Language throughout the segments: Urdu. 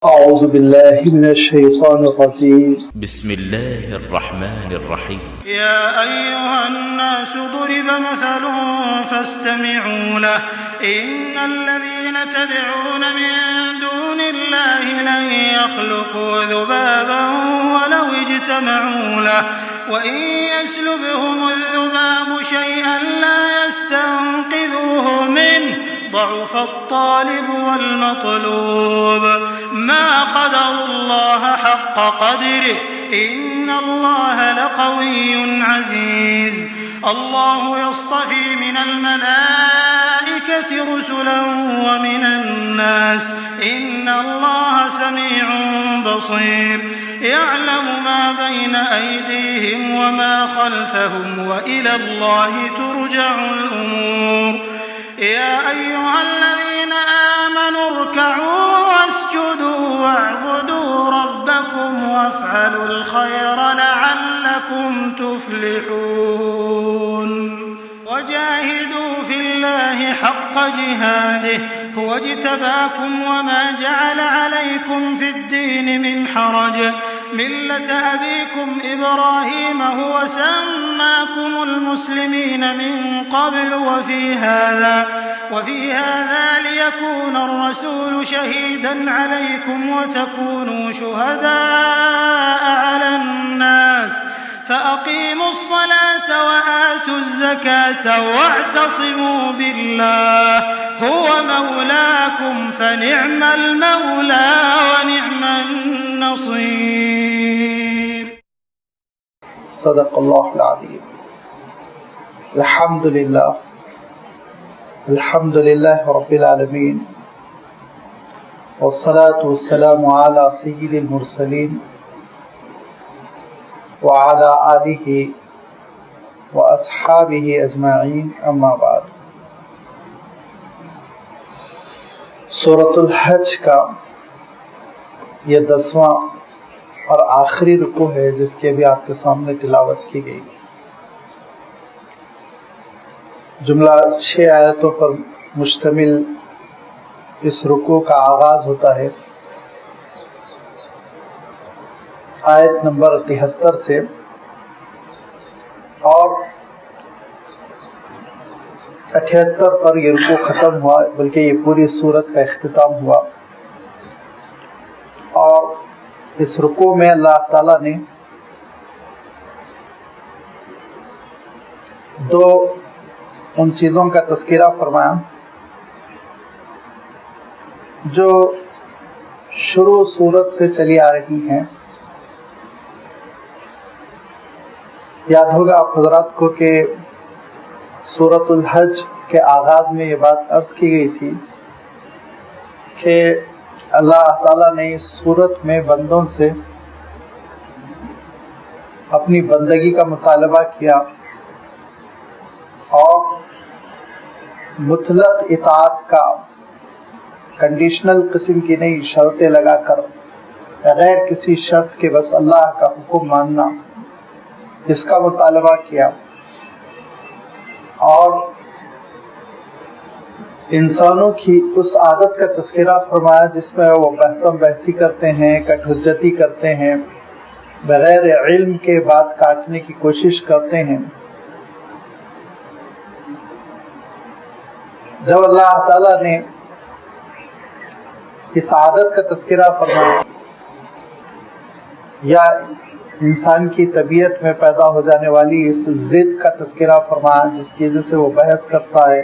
أعوذ بالله من الشيطان الرجيم بسم الله الرحمن الرحيم يا أيها الناس ضرب مثل فاستمعوا له إن الذين تدعون من دون الله لن يخلقوا ذبابا ولو اجتمعوا له وإن يسلبهم الذباب شيئا لا يستنقذوه منه ضعف الطالب والمطلوب ما قدر الله حق قدره إن الله لقوي عزيز الله يصطفي من الملائكة رسلا ومن الناس إن الله سميع بصير يعلم ما بين أيديهم وما خلفهم وإلى الله ترجع الأمور يا أيها الذين آمنوا اركعوا واسجدوا واعبدوا ربكم وافعلوا الخير لعلكم تفلحون وجاهدوا في الله حق جهاده هو اجتباكم وما جعل عليكم في الدين من حرج ملة أبيكم إبراهيم هو سماكم المسلمين من قبل وفي هذا ليكون الرسول شهيدا عليكم وتكونوا شهداء على الناس فأقيموا الصلاة وآتوا الزكاة واعتصموا بالله هو مولاكم فنعم المولى ونعم النصير. صدق الله العظيم. الحمد لله رب العالمين والصلاة والسلام على سيد المرسلين وعلى آلہ وأصحابہ اجمعین اما بعد. سورۃ الحج کا یہ 10واں اور آخری رکوع ہے جس کی ابھی آپ کے سامنے تلاوت کی گئی. جملہ 6 آیتوں پر مشتمل اس رکوع کا آغاز ہوتا ہے آیت نمبر 73 سے اور 78 پر یہ رکوع ختم ہوا، بلکہ یہ پوری سورت کا اختتام ہوا. اور اس رکوع میں اللہ تعالیٰ نے ان چیزوں کا تذکرہ فرمایا جو شروع سورت سے چلی آ رہی ہیں. یاد ہوگا آپ حضرات کو کہ سورۃ الحج کے آغاز میں یہ بات عرض کی گئی تھی کہ اللہ تعالیٰ نے اس سورت میں بندوں سے اپنی بندگی کا مطالبہ کیا اور مطلق اطاعت کا کنڈیشنل قسم کی نہیں شرطیں لگا کر بغیر کسی شرط کے بس اللہ کا حکم ماننا اس کا مطالبہ کیا. اور انسانوں کی اس عادت کا تذکرہ فرمایا جس میں وہ بحثم بحثی کرتے ہیں، کٹ حجتی کرتے ہیں، بغیر علم کے بات کاٹنے کی کوشش کرتے ہیں. جب اللہ تعالیٰ نے اس عادت کا تذکرہ فرمایا یا انسان کی طبیعت میں پیدا ہو جانے والی اس ضد کا تذکرہ فرمایا جس کی وجہ سے وہ بحث کرتا ہے،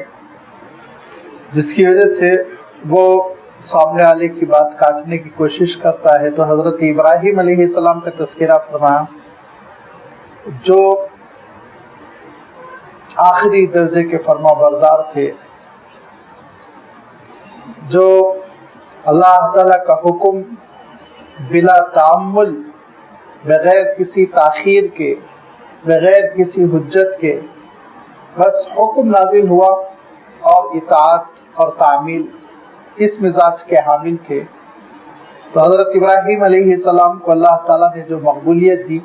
جس کی وجہ سے وہ سامنے والے کی بات کاٹنے کی کوشش کرتا ہے، تو حضرت ابراہیم علیہ السلام کا تذکرہ فرمایا جو آخری درجے کے فرما بردار تھے، جو اللہ تعالیٰ کا حکم بلا تعمل، بغیر کسی تاخیر کے، بغیر کسی حجت کے بس حکم نازل ہوا اور اطاعت اور تعمیل اس مزاج کے حامل تھے. تو حضرت ابراہیم علیہ السلام کو اللہ تعالیٰ نے جو مقبولیت دی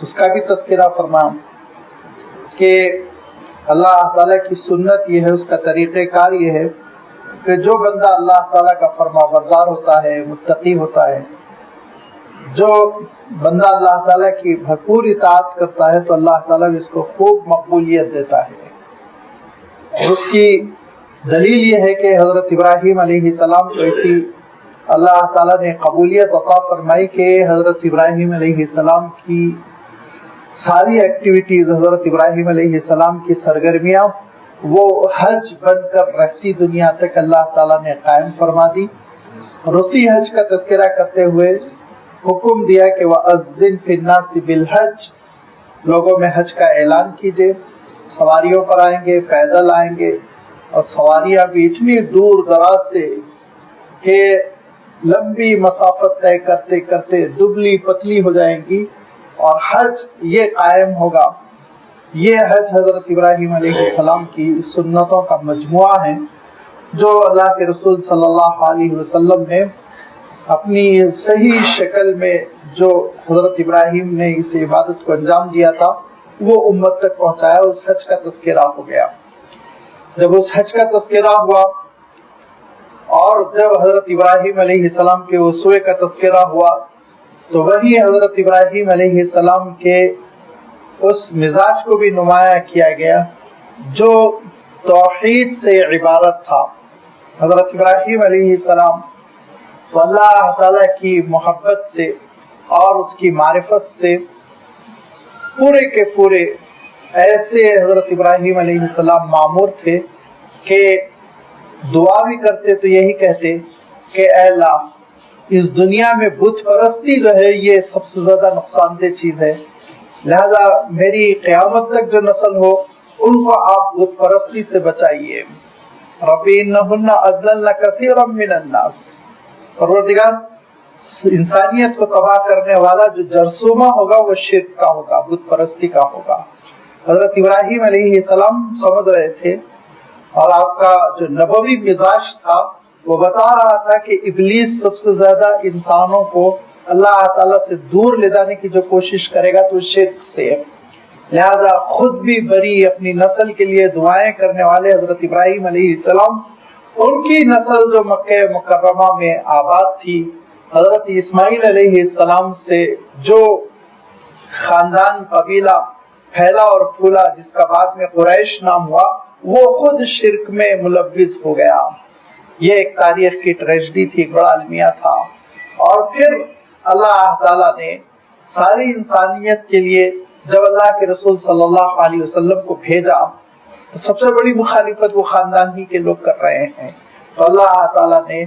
اس کا بھی تذکرہ فرمایا کہ اللہ تعالیٰ کی سنت یہ ہے، اس کا طریقہ کار یہ ہے کہ جو بندہ اللہ تعالیٰ کا فرما بردار ہوتا ہے، متقی ہوتا ہے، جو بندہ اللہ تعالیٰ کی بھرپور اطاعت کرتا ہے تو اللہ تعالیٰ بھی اس کو خوب مقبولیت دیتا ہے. اور اس کی دلیل یہ ہے کہ حضرت ابراہیم علیہ السلام کو ایسی اللہ تعالیٰ نے قبولیت عطا فرمائی کہ حضرت ابراہیم علیہ السلام کی ساری ایکٹیویٹیز، حضرت ابراہیم علیہ السلام کی سرگرمیاں وہ حج بن کر رہتی دنیا تک اللہ تعالیٰ نے قائم فرما دی. اور اسی حج کا تذکرہ کرتے ہوئے حکم دیا کہ وَأَذِّن فِي النَّاسِ بِالْحَجِّ، لوگوں میں حج کا اعلان کیجئے. سواریوں پر آئیں گے، پیدل آئیں گے، اور سواریاں بھی اتنی دور دراز سے کہ لمبی مسافت طے کرتے کرتے دبلی پتلی ہو جائیں گی. اور حج یہ قائم ہوگا. یہ حج حضرت ابراہیم علیہ السلام کی سنتوں کا مجموعہ ہے جو اللہ کے رسول صلی اللہ علیہ وسلم نے اپنی صحیح شکل میں جو حضرت ابراہیم نے اس عبادت کو انجام دیا تھا وہ امت تک پہنچایا. اس حج کا تذکرہ ہو گیا. جب اس حج کا تذکرہ ہوا اور جب حضرت ابراہیم علیہ السلام کے اسوے کا تذکرہ ہوا تو وہی حضرت ابراہیم علیہ السلام کے اس مزاج کو بھی نمایاں کیا گیا جو توحید سے عبارت تھا. حضرت ابراہیم علیہ السلام تو اللہ تعالیٰ کی محبت سے اور اس کی معرفت سے پورے کے پورے ایسے حضرت ابراہیم علیہ السلام معمور تھے کہ دعا بھی کرتے تو یہی کہتے کہ اے اللہ، اس دنیا میں بت پرستی جو ہے یہ سب سے زیادہ نقصان دہ چیز ہے، لہذا میری قیامت تک جو نسل ہو ان کو آپ بت پرستی سے بچائیے. ربی انہن اضللن کثیرا من الناس، پروردگار انسانیت کو تباہ کرنے والا جو جرثومہ ہوگا وہ شرک کا ہوگا، بت پرستی کا ہوگا. حضرت ابراہیم علیہ السلام سمجھ رہے تھے اور آپ کا جو نبوی مزاج تھا وہ بتا رہا تھا کہ ابلیس سب سے زیادہ انسانوں کو اللہ تعالیٰ سے دور لے جانے کی جو کوشش کرے گا تو شرک سے. لہذا خود بھی بری اپنی نسل کے لیے دعائیں کرنے والے حضرت ابراہیم علیہ السلام، ان کی نسل جو مکہ مکرمہ میں آباد تھی، حضرت اسماعیل علیہ السلام سے جو خاندان قبیلہ پھیلا اور پھولا جس کا بعد میں قریش نام ہوا، وہ خود شرک میں ملوث ہو گیا. یہ ایک تاریخ کی ٹریجڈی تھی، ایک بڑا المیہ تھا. اور پھر اللہ تعالیٰ نے ساری انسانیت کے لیے جب اللہ کے رسول صلی اللہ علیہ وسلم کو بھیجا تو سب سے بڑی مخالفت وہ خاندان ہی کے لوگ کر رہے ہیں. تو اللہ تعالیٰ نے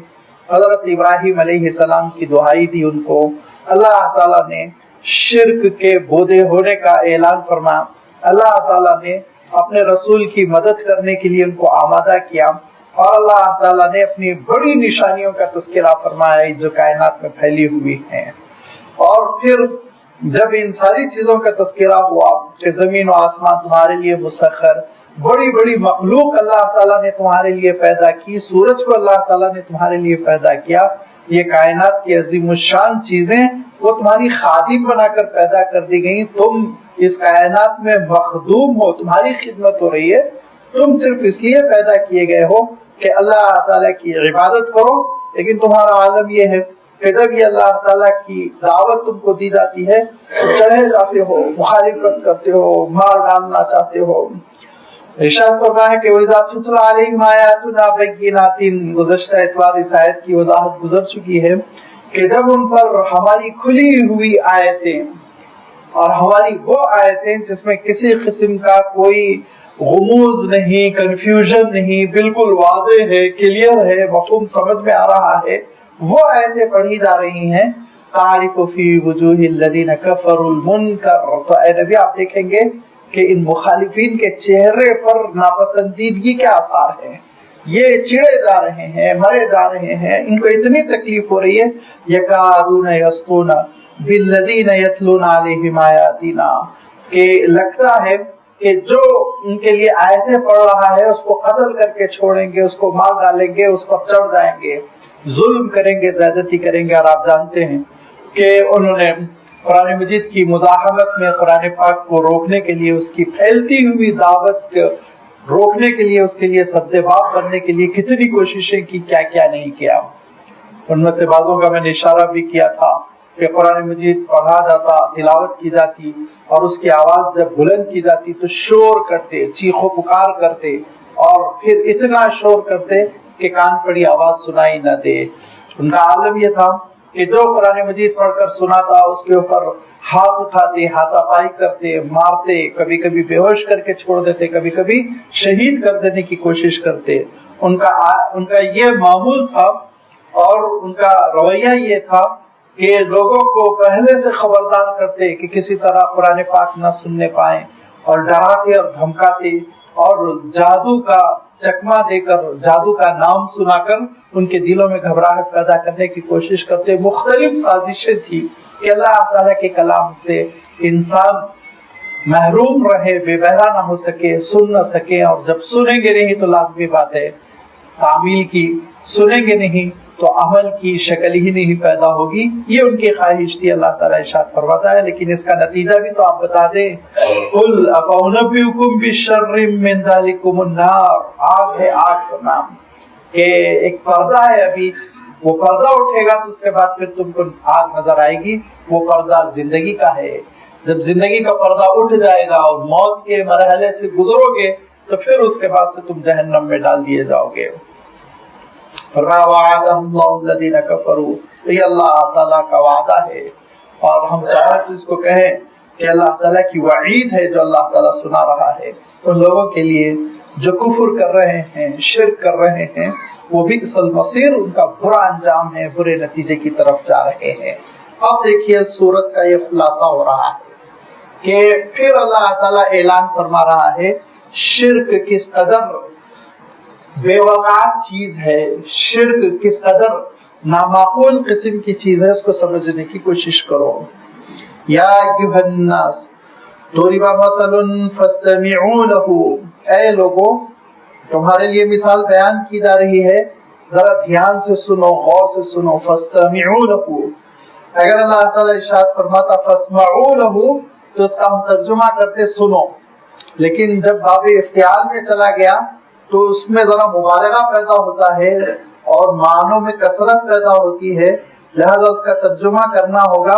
حضرت ابراہیم علیہ السلام کی دعائی دی ان کو. اللہ تعالیٰ نے شرک کے بودے ہونے کا اعلان فرمایا. اللہ تعالیٰ نے اپنے رسول کی مدد کرنے کے لیے ان کو آمادہ کیا. اور اللہ تعالیٰ نے اپنی بڑی نشانیوں کا تذکرہ فرمایا جو کائنات میں پھیلی ہوئی ہیں. اور پھر جب ان ساری چیزوں کا تذکرہ ہوا کہ زمین و آسمان تمہارے لیے مسخر، بڑی بڑی مخلوق اللہ تعالیٰ نے تمہارے لیے پیدا کی، سورج کو اللہ تعالیٰ نے تمہارے لیے پیدا کیا، یہ کائنات کی عظیم الشان چیزیں وہ تمہاری خادم بنا کر پیدا کر دی گئی، تم اس کائنات میں مخدوم ہو، تمہاری خدمت ہو رہی ہے، تم صرف اس لیے پیدا کیے گئے ہو کہ اللہ تعالیٰ کی عبادت کرو. لیکن تمہارا عالم یہ ہے کہ جب یہ اللہ تعالیٰ کی دعوت تم کو دی جاتی ہے تو چڑھے جاتے ہو، مخالفت کرتے ہو، مار ڈالنا چاہتے ہو. ارشاد فرمایا کہ وَإِذَا تُتْلَىٰ عَلَيْهِمْ آيَاتُنَا بَيِّنَاتٍ، گزشتہ اتوار اس آیت کی وضاحت گزر چکی ہے کہ جب ان پر ہماری کھلی ہوئی آیتیں اور ہماری وہ آیتیں جس میں کسی قسم کا کوئی غموض نہیں، کنفیوژن نہیں، بالکل واضح ہے، کلیئر ہے، مفہوم سمجھ میں آ رہا ہے، وہ آیتیں پڑھی جا رہی ہیں. تعرف فی وجوہ الذین کفروا المنکر، تو اے نبی آپ دیکھیں گے کہ ان مخالفین کے چہرے پر ناپسندیدگی کے آثار ہیں. یہ چڑے جا رہے ہیں، مرے جا رہے ہیں، ان کو اتنی تکلیف ہو رہی ہے. یکادون یسطون بالذین یتلون علیہم آیاتنا، کہ لگتا ہے کہ جو ان کے لیے آیتیں پڑھ رہا ہے اس کو قتل کر کے چھوڑیں گے، اس کو مار ڈالیں گے، اس پر چڑھ جائیں گے، ظلم کریں گے، زیادتی کریں گے. اور آپ جانتے ہیں کہ انہوں نے قرآن مجید کی مزاحمت میں قرآن پاک کو روکنے کے لیے اس کی پھیلتی ہوئی دعوت روکنے کے لیے, اس کے لیے سدباب بننے کے لیے کتنی کوششیں کی, کیا کیا نہیں کیا. ان میں سے بعضوں کا میں نے اشارہ بھی کیا تھا کہ قرآن مجید پڑھا جاتا, تلاوت کی جاتی, اور اس کی آواز جب بلند کی جاتی تو شور کرتے, چیخو پکار کرتے, اور پھر اتنا شور کرتے کہ کان پڑی آواز سنائی نہ دے. ان کا عالم یہ تھا کہ جو قرآن مجید پڑھ کر سناتا اس کے اوپر ہاتھ اٹھاتے, ہاتھا پائی کرتے, مارتے, کبھی کبھی بے ہوش کر کے چھوڑ دیتے, کبھی کبھی شہید کر دینے کی کوشش کرتے. ان کا یہ معمول تھا, اور ان کا رویہ یہ تھا کہ لوگوں کو پہلے سے خبردار کرتے کہ کسی طرح قرآن پاک نہ سننے پائیں, اور ڈراتے اور دھمکاتے, اور جادو کا چکما دے کر, جادو کا نام سنا کر ان کے دلوں میں گھبراہٹ پیدا کرنے کی کوشش کرتے. مختلف سازشیں تھی کہ اللہ تعالیٰ کے کلام سے انسان محروم رہے, بے بہرا نہ ہو سکے, سن نہ سکے, اور جب سنیں گے نہیں تو لازمی بات ہے تعمیل کی, سنیں گے نہیں تو عمل کی شکل ہی نہیں پیدا ہوگی. یہ ان کی خواہش تھی. اللہ تعالیٰ ارشاد فرماتا ہے لیکن اس کا نتیجہ بھی تو آپ بتا دیں. قل افانبئکم بشر من ذلکم النار, آگ ہے, آگ کا نام, کہ ایک پردہ ہے, ابھی وہ پردہ اٹھے گا تو اس کے بعد پھر تم کو آگ نظر آئے گی. وہ پردہ زندگی کا ہے. جب زندگی کا پردہ اٹھ جائے گا اور موت کے مرحلے سے گزرو گے تو پھر اس کے بعد سے تم جہنم میں ڈال دیے جاؤ گے. فرمایا وعدهم اللہ الذین کفروا, یہ اللہ تعالیٰ کا وعدہ ہے, اور ہم چاہیں تو اس کو کہیں کہ اللہ تعالیٰ کی وعید ہے جو اللہ تعالیٰ سنا رہا ہے ان لوگوں کے لیے جو کفر کر رہے ہیں, شرک کر رہے ہیں. وہ بئس المصیر, ان کا برا انجام ہے, برے نتیجے کی طرف جا رہے ہیں. اب دیکھیے سورت کا یہ خلاصہ ہو رہا ہے کہ پھر اللہ تعالیٰ اعلان فرما رہا ہے شرک کس قدر بے وقعت چیز ہے, شرک کس قدر نامعقول قسم کی چیز ہے, اس کو سمجھنے کی کوشش کرو. یا ایھا الناس ضرب مثل فاستمعوا له, اے لوگو تمہارے لیے مثال بیان کی جا رہی ہے, ذرا دھیان سے سنو, غور سے سنو. فاستمعوا له, اگر اللہ تعالیٰ ارشاد فرماتا فاسمعوا له تو اس کا ہم ترجمہ کرتے سنو, لیکن جب باب افتعال میں چلا گیا تو اس میں ذرا مبالغہ پیدا ہوتا ہے اور معنوں میں کثرت پیدا ہوتی ہے, لہذا اس کا ترجمہ کرنا ہوگا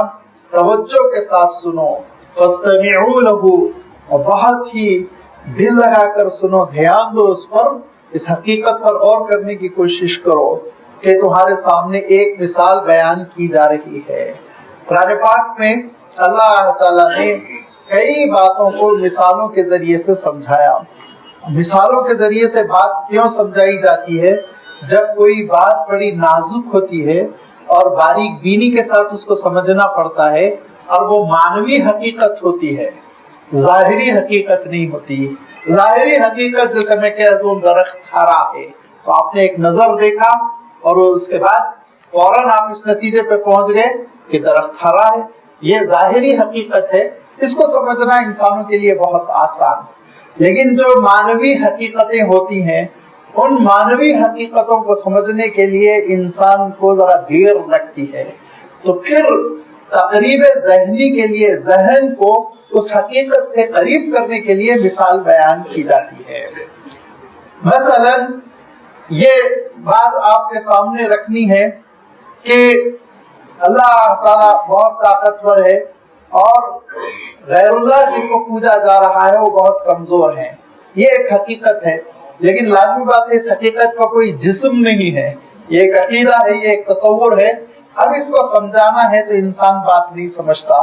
توجہ کے ساتھ سنو. فاستمعوا له, اور بہت ہی دل لگا کر سنو, دھیان دو اس پر, اس حقیقت پر غور کرنے کی کوشش کرو کہ تمہارے سامنے ایک مثال بیان کی جا رہی ہے. قرآن پاک میں اللہ تعالیٰ نے کئی باتوں کو مثالوں کے ذریعے سے سمجھایا. مثالوں کے ذریعے سے بات کیوں سمجھائی جاتی ہے؟ جب کوئی بات بڑی نازک ہوتی ہے اور باریک بینی کے ساتھ اس کو سمجھنا پڑتا ہے, اور وہ معنوی حقیقت ہوتی ہے, ظاہری حقیقت نہیں ہوتی. ظاہری حقیقت جیسے میں کہہ دوں درخت ہرا ہے, تو آپ نے ایک نظر دیکھا اور اس کے بعد فوراً آپ اس نتیجے پہ پہنچ گئے کہ درخت ہرا ہے. یہ ظاہری حقیقت ہے, اس کو سمجھنا انسانوں کے لیے بہت آسان. لیکن جو معنوی حقیقتیں ہوتی ہیں, ان معنوی حقیقتوں کو سمجھنے کے لیے انسان کو ذرا دیر لگتی ہے. تو پھر تقریب ذہنی کے لیے ذہن کو اس حقیقت سے قریب کرنے کے لیے مثال بیان کی جاتی ہے. مثلا یہ بات آپ کے سامنے رکھنی ہے کہ اللہ تعالیٰ بہت طاقتور ہے اور غیر اللہ جن کو پوجا جا رہا ہے وہ بہت کمزور ہیں. یہ ایک حقیقت ہے, لیکن لازمی بات ہے اس حقیقت کا کوئی جسم نہیں ہے. یہ ایک عقیدہ ہے, یہ ایک تصور ہے. اب اس کو سمجھانا ہے تو انسان بات نہیں سمجھتا.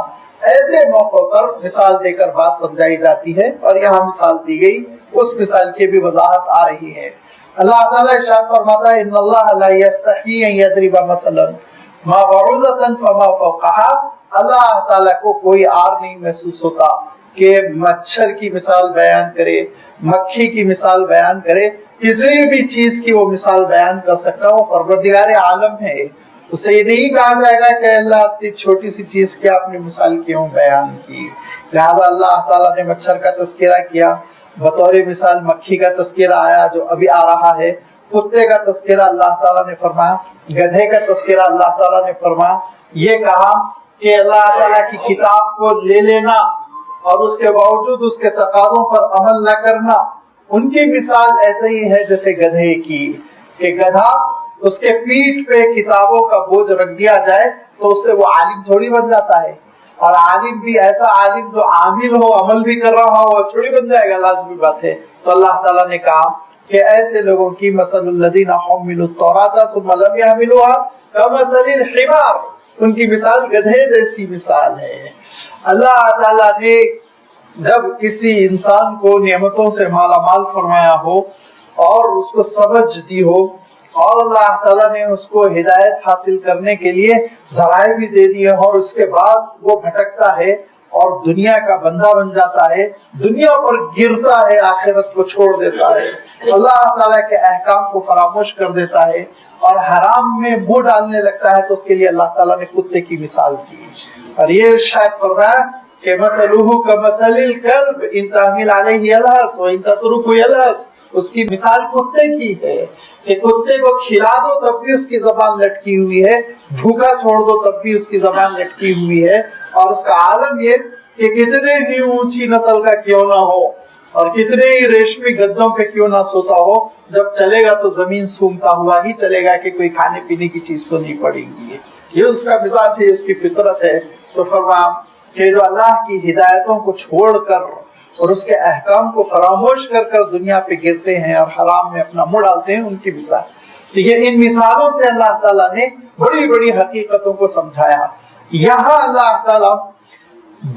ایسے موقع پر مثال دے کر بات سمجھائی جاتی ہے, اور یہاں مثال دی گئی, اس مثال کی بھی وضاحت آ رہی ہے. اللہ تعالیٰ ارشاد فرماتا ہے ان اللہ لا یستحیی ان یضرب مثلا ما بعوضۃ فما فوقها. اللہ تعالیٰ کو کوئی عار نہیں محسوس ہوتا کہ مچھر کی مثال بیان کرے, مکھی کی مثال بیان کرے, کسی بھی چیز کی وہ مثال بیان کر سکتا. وہ پروردگار عالم ہے, اس سے یہ نہیں کہا جائے گا کہ اللہ اتنی چھوٹی سی چیز کی آپ نے مثال کیوں بیان کی. لہذا اللہ تعالیٰ نے مچھر کا تذکرہ کیا, بطور مثال مکھی کا تذکرہ آیا جو ابھی آ رہا ہے, کتے کا تذکرہ اللہ تعالیٰ نے فرمایا, گدھے کا تذکرہ اللہ تعالیٰ نے فرمایا. یہ کہا کہ اللہ تعالیٰ کی کتاب کو لے لینا اور اس کے باوجود اس کے تقاضوں پر عمل نہ کرنا, ان کی مثال ایسے ہی ہے جیسے گدھے کی، کہ گدھا اس کے پیٹھ پہ کتابوں کا بوجھ رکھ دیا جائے تو اس سے وہ عالم تھوڑی بن جاتا ہے، اور عالم بھی ایسا عالم جو عامل ہو، عمل بھی کر رہا ہو، تھوڑی بن جائے گا، لازمی بات ہے۔ تو اللہ تعالیٰ نے کہا کہ ایسے لوگوں کی مثل الذین حملوا التوراۃ ثم لم يحملوها کمثل الحمار، ان کی مثال گدھے جیسی مثال ہے۔ اللہ تعالیٰ نے جب کسی انسان کو نعمتوں سے مالا مال فرمایا ہو اور اس کو سمجھ دی ہو، اور اللہ تعالیٰ نے اس کو ہدایت حاصل کرنے کے لیے ذرائع بھی دے دیے، اور اس کے بعد وہ بھٹکتا ہے اور دنیا کا بندہ بن جاتا ہے، دنیا پر گرتا ہے، آخرت کو چھوڑ دیتا ہے، اللہ تعالیٰ کے احکام کو فراموش کر دیتا ہے اور حرام میں منہ ڈالنے لگتا ہے، تو اس کے لیے اللہ تعالیٰ نے کتے کی مثال دی، اور یہ شاید فرمایا کہ مثلہ کمثل الکلب ان تحمل علیہ یلہث وان تترکہ یلہث، اس کی مثال کتے کی ہے کہ کتے کو کھلا دو تب بھی اس کی زبان لٹکی ہوئی ہے، بھوکا چھوڑ دو تب بھی اس کی زبان لٹکی ہوئی ہے، اور اس کا عالم یہ کہ کتنے ہی اونچی نسل کا کیوں نہ ہو اور کتنے ہی ریشمی گدوں پہ کیوں نہ سوتا ہو، جب چلے گا تو زمین سونگتا ہوا ہی چلے گا کہ کوئی کھانے پینے کی چیز تو نہیں پڑے گی۔ یہ اس کا مزاج ہے، اس کی فطرت ہے۔ تو فرمایا کہ جو اللہ کی ہدایتوں کو چھوڑ کر اور اس کے احکام کو فراموش کر کر دنیا پہ گرتے ہیں اور حرام میں اپنا منہ ڈالتے ہیں، ان کی مثال۔ تو یہ ان مثالوں سے اللہ تعالیٰ نے بڑی بڑی حقیقتوں کو سمجھایا۔ یہاں اللہ تعالیٰ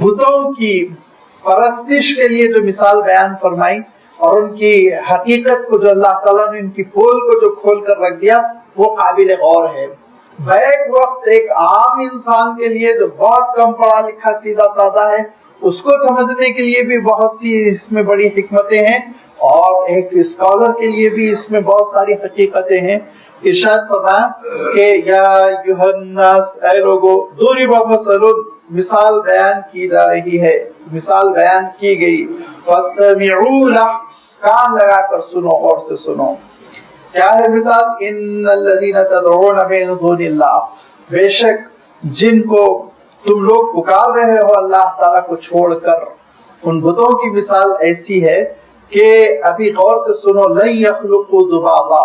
بتوں کی پرستش کے لیے جو مثال بیان فرمائی اور ان کی حقیقت کو جو اللہ تعالیٰ نے ان کی پول کو جو کھول کر رکھ دیا، وہ قابل غور ہے۔ بیک وقت ایک عام انسان کے لیے جو بہت کم پڑھا لکھا سیدھا سادہ ہے، اس کو سمجھنے کے لیے بھی بہت سی اس میں بڑی حکمتیں ہیں، اور ایک اسکالر کے لیے بھی اس میں بہت ساری حقیقتیں ہیں۔ ارشاد فرمایا کہ یا ایھا الناس، اے لوگو، ضرب مثل، مثال بیان کی جا رہی ہے، مثال بیان کی گئی، فاستمعوا لہ، کان لگا کر سنو، غور سے سنو۔ کیا ہے مثال؟ ان الذین تدعون من دون اللہ، بے شک جن کو تم لوگ پکار رہے ہو اللہ تعالیٰ کو چھوڑ کر، ان بتوں کی مثال ایسی ہے کہ ابھی غور سے سنو، لن یخلقوا ذبابا،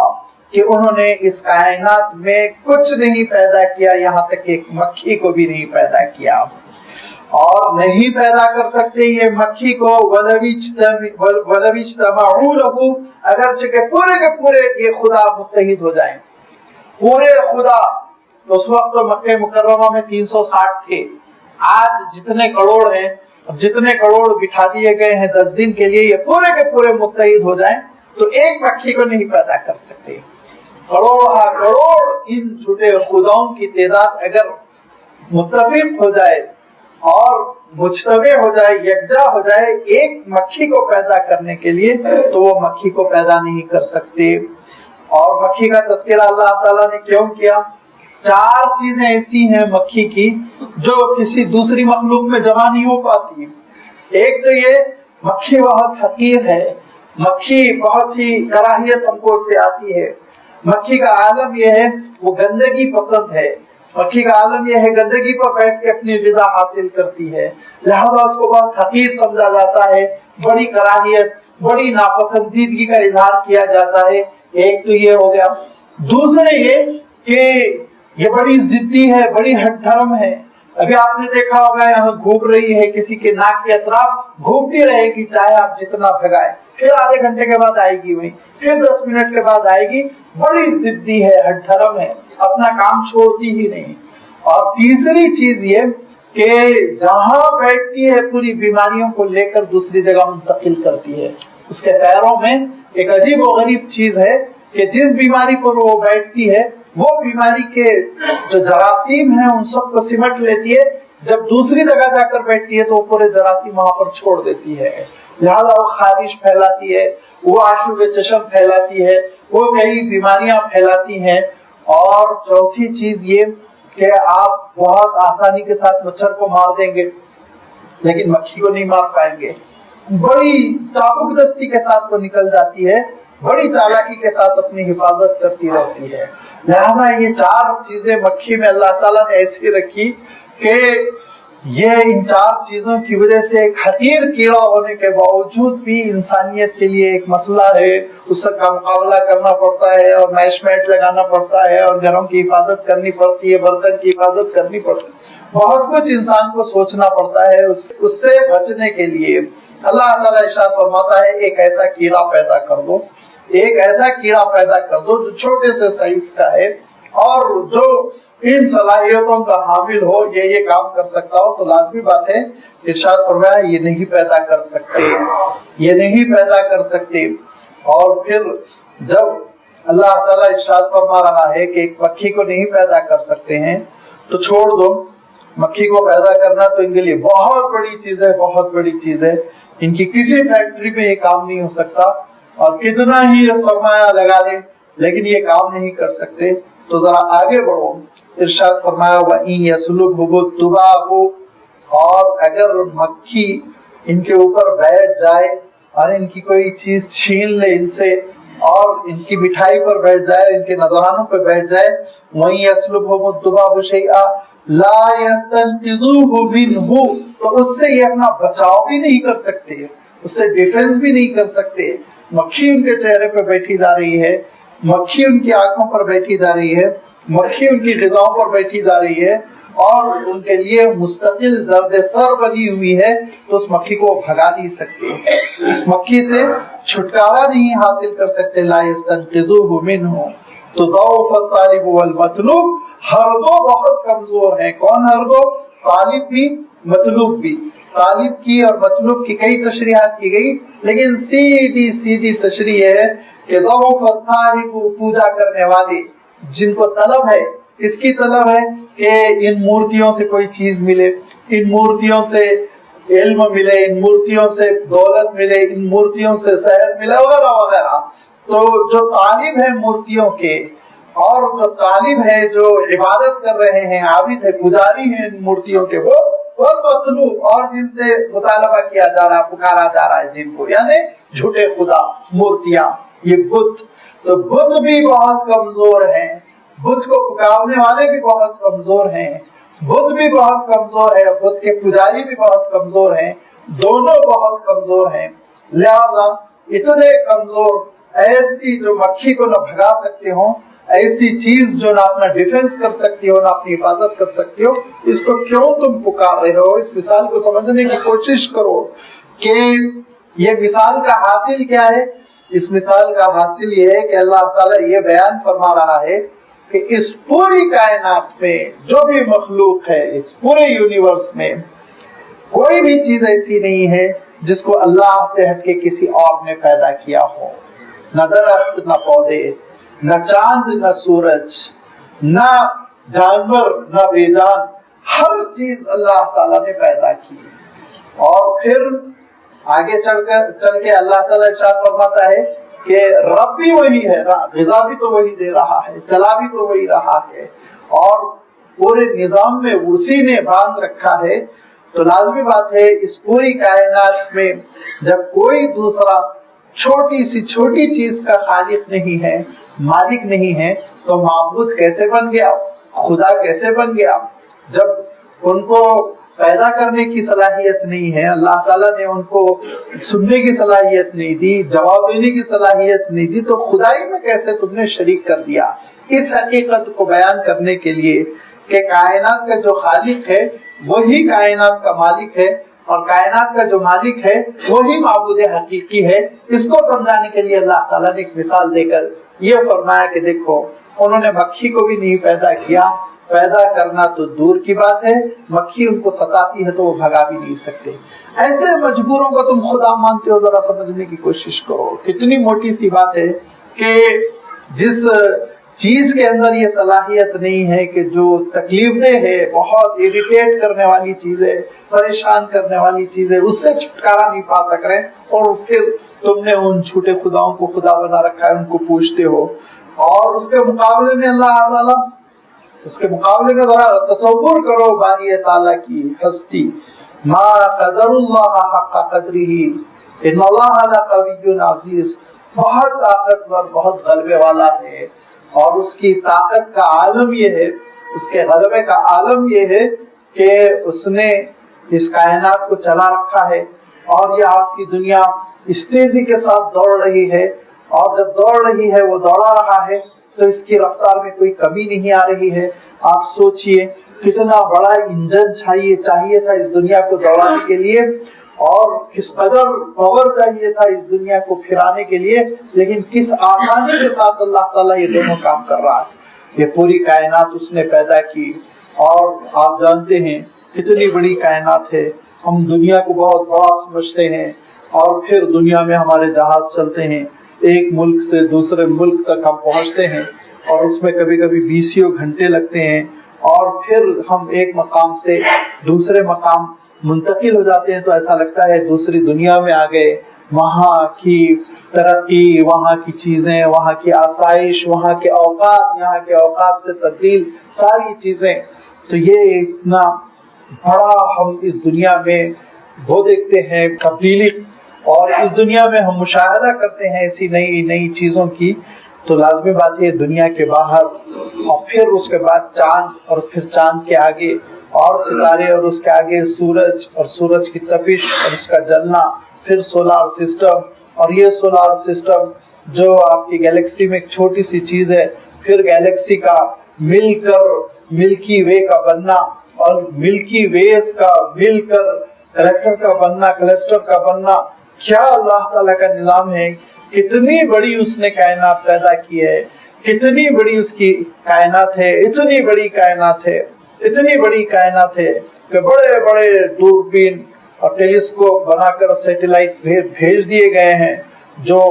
کہ انہوں نے اس کائنات میں کچھ نہیں پیدا کیا، یہاں تک کہ ایک مکھی کو بھی نہیں پیدا کیا، اور نہیں پیدا کر سکتے یہ مکھی کو، وَلَوِ اجْتَمَعُوا لَهُ، اگرچہ کہ پورے کے پورے یہ خدا متحد ہو جائیں، پورے خدا۔ اس وقت تو مکہ مکرمہ میں 360 تھے، آج جتنے کروڑ ہیں، جتنے کروڑ بٹھا دیے گئے ہیں 10 دن کے لیے، یہ پورے کے پورے متحد ہو جائیں تو ایک مکھی کو نہیں پیدا کر سکتے۔ کروڑ ان چھوٹے خداؤں کی تعداد اگر متفق ہو جائے اور مجتمع ہو جائے، یکجا ہو جائے ایک مکھی کو پیدا کرنے کے لیے، تو وہ مکھی کو پیدا نہیں کر سکتے۔ اور مکھی کا تذکرہ اللہ تعالیٰ نے کیوں کیا؟ 4 چیزیں ایسی ہیں مکھی کی جو کسی دوسری مخلوق میں جمع نہیں ہو پاتی۔ ایک تو یہ مکھی بہت حقیر ہے، مکھی بہت ہی کراہیت ہم کو اس سے آتی ہے۔ مکھی کا عالم یہ ہے وہ گندگی پسند ہے، مکھی کا عالم یہ ہے گندگی پر بیٹھ کے اپنی غذا حاصل کرتی ہے، لہذا اس کو بہت حقیر سمجھا جاتا ہے، بڑی کراہیت، بڑی ناپسندیدگی کا اظہار کیا جاتا ہے۔ ایک تو یہ ہو گیا۔ دوسرے یہ کہ یہ بڑی ضدی ہے، بڑی ہٹ دھرم ہے۔ ابھی آپ نے دیکھا ہوگا یہاں گھوم رہی ہے، کسی کے ناک کے اطراف گھومتی رہے گی، چاہے آپ جتنا بھگائے، پھر آدھے گھنٹے کے بعد آئے گی وہیں، پھر 10 منٹ کے بعد آئے گی، بڑی ضدی ہے، ہٹ دھرم ہے، اپنا کام چھوڑتی ہی نہیں۔ اور تیسری چیز یہ کہ جہاں بیٹھتی ہے پوری بیماریوں کو لے کر دوسری جگہ منتقل کرتی ہے۔ اس کے پیروں میں ایک عجیب و غریب چیز ہے کہ جس بیماری پر وہ بیٹھتی ہے وہ بیماری کے جو جراثیم ہیں ان سب کو سمٹ لیتی ہے، جب دوسری جگہ جا کر بیٹھتی ہے تو وہ پورے جراثیم وہاں پر چھوڑ دیتی ہے، لہذا وہ خارش پھیلاتی ہے، وہ آشوب چشم پھیلاتی ہے، وہ کئی بیماریاں پھیلاتی ہیں۔ اور چوتھی چیز یہ کہ آپ بہت آسانی کے ساتھ مچھر کو مار دیں گے لیکن مکھی کو نہیں مار پائیں گے، بڑی چابک دستی کے ساتھ وہ نکل جاتی ہے، بڑی چالاکی کے ساتھ اپنی حفاظت کرتی رہتی ہے۔ لہذا یہ 4 چیزیں مکھی میں اللہ تعالیٰ نے ایسی رکھی کہ یہ ان 4 چیزوں کی وجہ سے ایک حقیر کیڑا ہونے کے باوجود بھی انسانیت کے لیے ایک مسئلہ ہے، اس کا مقابلہ کرنا پڑتا ہے اور میش میٹ لگانا پڑتا ہے اور گھروں کی حفاظت کرنی پڑتی ہے، برتن کی حفاظت کرنی پڑتی ہے، بہت کچھ انسان کو سوچنا پڑتا ہے اس سے بچنے کے لیے۔ اللہ تعالیٰ ارشاد فرماتا ہے ایک ایسا کیڑا پیدا کر دو، ایک ایسا کیڑا پیدا کر دو جو چھوٹے سے سائز کا ہے اور جو ان صلاحیتوں کا حامل ہو، یہ کام کر سکتا ہو۔ تو لازمی بات ہے، ارشاد فرمایا یہ نہیں پیدا کر سکتے، یہ نہیں پیدا کر سکتے۔ اور پھر جب اللہ تعالیٰ ارشاد فرما رہا ہے کہ ایک مکھی کو نہیں پیدا کر سکتے ہیں تو چھوڑ دو، مکھی کو پیدا کرنا تو ان کے لیے بہت بڑی چیز ہے، بہت بڑی چیز ہے، ان کی کسی فیکٹری میں یہ کام نہیں ہو سکتا، اور کتنا ہی سرمایہ لگا لیں لیکن یہ کام نہیں کر سکتے۔ تو ذرا آگے بڑھو، ارشاد فرمایا وَإِن يَسْلُبْهُمُ الذُّبَابُ، اور اگر مکھی ان کے اوپر بیٹھ جائے اور ان کی کوئی چیز چھین لے ان سے اور ان کی مٹھائی پر بیٹھ جائے، ان کے نذرانوں پہ بیٹھ جائے، وَإِن يَسْلُبْهُمُ الذُّبَابُ شَيْئًا لَا يَسْتَنْقِذُوهُ مِنْهُ، تو اس سے یہ اپنا بچاؤ بھی نہیں کر سکتے، اس سے ڈیفنس بھی نہیں کر سکتے۔ مکھی ان کے چہرے پہ بیٹھی جا رہی ہے، مکھی ان کی آنکھوں پر بیٹھی جا رہی ہے، مکھی ان کی غذاؤں پر بیٹھی جا رہی ہے اور ان کے لیے مستقل درد سر بنی ہوئی ہے، تو اس مکھی کو بھگا نہیں سکتے، اس مکھی سے چھٹکارا نہیں حاصل کر سکتے۔ لا يستنقذوه منه، تو ضعف الطالب والمطلوب، ہر دو بہت کمزور ہیں۔ کون ہر دو؟ طالب بھی، مطلوب بھی۔ طالب کی اور مطلوب کی کئی تشریحات کی گئی، لیکن سیدھی تشریح ہے کہ ضعف الطالب، پوجا کرنے والے جن کو طلب ہے، اس کی طلب ہے کہ ان مورتیوں سے کوئی چیز ملے، ان مورتیوں سے علم ملے، ان مورتیوں سے دولت ملے، ان مورتیوں سے صحت ملے وغیرہ وغیرہ۔ تو جو طالب ہے مورتیوں کے اور جو طالب ہے جو عبادت کر رہے ہیں، عابد ہے، پجاری ہیں ان مورتیوں کے، وہ مطلوب، اور جن سے مطالبہ کیا جا رہا ہے، پکارا جا رہا ہے جن کو، یعنی جھوٹے خدا، مورتیاں، یہ بت۔ تو بت بھی بہت کمزور ہیں، بت کو پکارنے والے بھی بہت کمزور ہیں، بت بھی بہت کمزور ہے، بت کے پجاری بھی بہت کمزور ہیں، دونوں بہت کمزور ہیں۔ لہذا اتنے کمزور، ایسی جو مکھی کو نہ بھگا سکتے ہوں، ایسی چیز جو نہ اپنا ڈیفنس کر سکتی ہو نہ اپنی حفاظت کر سکتی ہو، اس کو کیوں تم پکار رہے ہو؟ اس مثال کو سمجھنے کی کوشش کرو کہ یہ مثال کا حاصل کیا ہے۔ اس مثال کا حاصل یہ ہے کہ اللہ تعالیٰ یہ بیان فرما رہا ہے کہ اس پوری کائنات میں جو بھی مخلوق ہے، اس پورے یونیورس میں کوئی بھی چیز ایسی نہیں ہے جس کو اللہ سے ہٹ کے کسی اور نے پیدا کیا ہو، نہ درخت، نہ پودے، نہ چاند، نہ سورج، نہ جانور، نہ بے جان، ہر چیز اللہ تعالیٰ نے پیدا کی۔ اور پھر آگے چل کے اللہ تعالیٰ ارشاد فرماتا ہے کہ رب بھی وہی ہے، غذا بھی تو وہی دے رہا ہے، چلا بھی تو وہی رہا ہے، اور پورے نظام میں اسی نے باندھ رکھا ہے۔ تو لازمی بات ہے اس پوری کائنات میں جب کوئی دوسرا چھوٹی سی چھوٹی چیز کا خالق نہیں ہے، مالک نہیں ہے، تو معبود کیسے بن گیا، خدا کیسے بن گیا؟ جب ان کو پیدا کرنے کی صلاحیت نہیں ہے، اللہ تعالیٰ نے ان کو سننے کی صلاحیت نہیں دی، جواب دینے کی صلاحیت نہیں دی، تو خدائی میں کیسے تم نے شریک کر دیا؟ اس حقیقت کو بیان کرنے کے لیے کہ کائنات کا جو خالق ہے وہی کائنات کا مالک ہے، اور کائنات کا جو مالک ہے وہی معبود حقیقی ہے، اس کو سمجھانے کے لیے اللہ تعالیٰ نے ایک مثال دے کر یہ فرمایا کہ دیکھو انہوں نے مکھی کو بھی نہیں پیدا کیا، پیدا کرنا تو دور کی بات ہے، مکھی ان کو ستاتی ہے تو وہ بھگا بھی نہیں سکتے۔ ایسے مجبوروں کو تم خدا مانتے ہو، ذرا سمجھنے کی کوشش کرو، کتنی موٹی سی بات ہے کہ جس چیز کے اندر یہ صلاحیت نہیں ہے کہ جو تکلیف دہ ہے، بہت اریٹیٹ کرنے والی چیز ہے، پریشان کرنے والی چیز ہے، اس سے چھٹکارا نہیں پا سک رہے، اور پھر تم نے ان جھوٹے خداؤں کو خدا بنا رکھا ہے، ان کو پوچھتے ہو۔ اور اس کے مقابلے میں اللہ تعالیٰ، اس کے مقابلے میں ذرا تصور کرو باری تعالیٰ کی ہستی، ما قدر اللہ حق قدرہ ان اللہ لقوی عزیز، بہت طاقتور، بہت غلبے والا ہے، اور اس کی طاقت کا عالم یہ ہے، اس کے غلبے کا عالم یہ ہے کہ اس نے اس کائنات کو چلا رکھا ہے اور یہ آپ کی دنیا اس تیزی کے ساتھ دوڑ رہی ہے، اور جب دوڑ رہی ہے وہ دوڑا رہا ہے تو اس کی رفتار میں کوئی کمی نہیں آ رہی ہے۔ آپ سوچئے کتنا بڑا انجن چاہیے تھا اس دنیا کو دوڑانے کے لیے، اور کس قدر پاور چاہیے تھا اس دنیا کو پھرانے کے لیے، لیکن کس آسانی کے ساتھ اللہ تعالیٰ یہ دونوں کام کر رہا ہے۔ یہ پوری کائنات اس نے پیدا کی، اور آپ جانتے ہیں کتنی بڑی کائنات ہے۔ ہم دنیا کو بہت بڑا سمجھتے ہیں، اور پھر دنیا میں ہمارے جہاز چلتے ہیں، ایک ملک سے دوسرے ملک تک ہم پہنچتے ہیں، اور اس میں کبھی کبھی 20 گھنٹے لگتے ہیں، اور پھر ہم ایک مقام سے دوسرے مقام منتقل ہو جاتے ہیں تو ایسا لگتا ہے دوسری دنیا میں آ گئے۔ وہاں کی ترقی، وہاں کی چیزیں، وہاں کی آسائش، وہاں کے اوقات، یہاں کے اوقات سے تبدیل ساری چیزیں، تو یہ اتنا بڑا ہم اس دنیا میں وہ دیکھتے ہیں تبدیلی، اور اس دنیا میں ہم مشاہدہ کرتے ہیں ایسی نئی نئی چیزوں کی۔ تو لازمی بات ہے دنیا کے باہر، اور پھر اس کے بعد چاند، اور پھر چاند کے آگے اور ستارے، اور اس کے آگے سورج، اور سورج کی تپش اور اس کا جلنا، پھر سولار سسٹم، اور یہ سولار سسٹم جو آپ کی گیلیکسی میں ایک چھوٹی سی چیز ہے، پھر گیلیکسی کا مل کر ملکی وے کا بننا، اور ملکی ویز کا مل کر کریکٹر کا بننا، کلسٹر کا بننا۔ کیا اللہ تعالیٰ کا نظام ہے، کتنی بڑی اس نے کائنات پیدا کی ہے، کتنی بڑی اس کی کائنات ہے، اتنی بڑی کائنات ہے، اتنی بڑی کائنات ہے کہ بڑے بڑے دوربین اور ٹیلیسکوپ بنا کر سیٹلائٹ بھیج دیے گئے ہیں، جو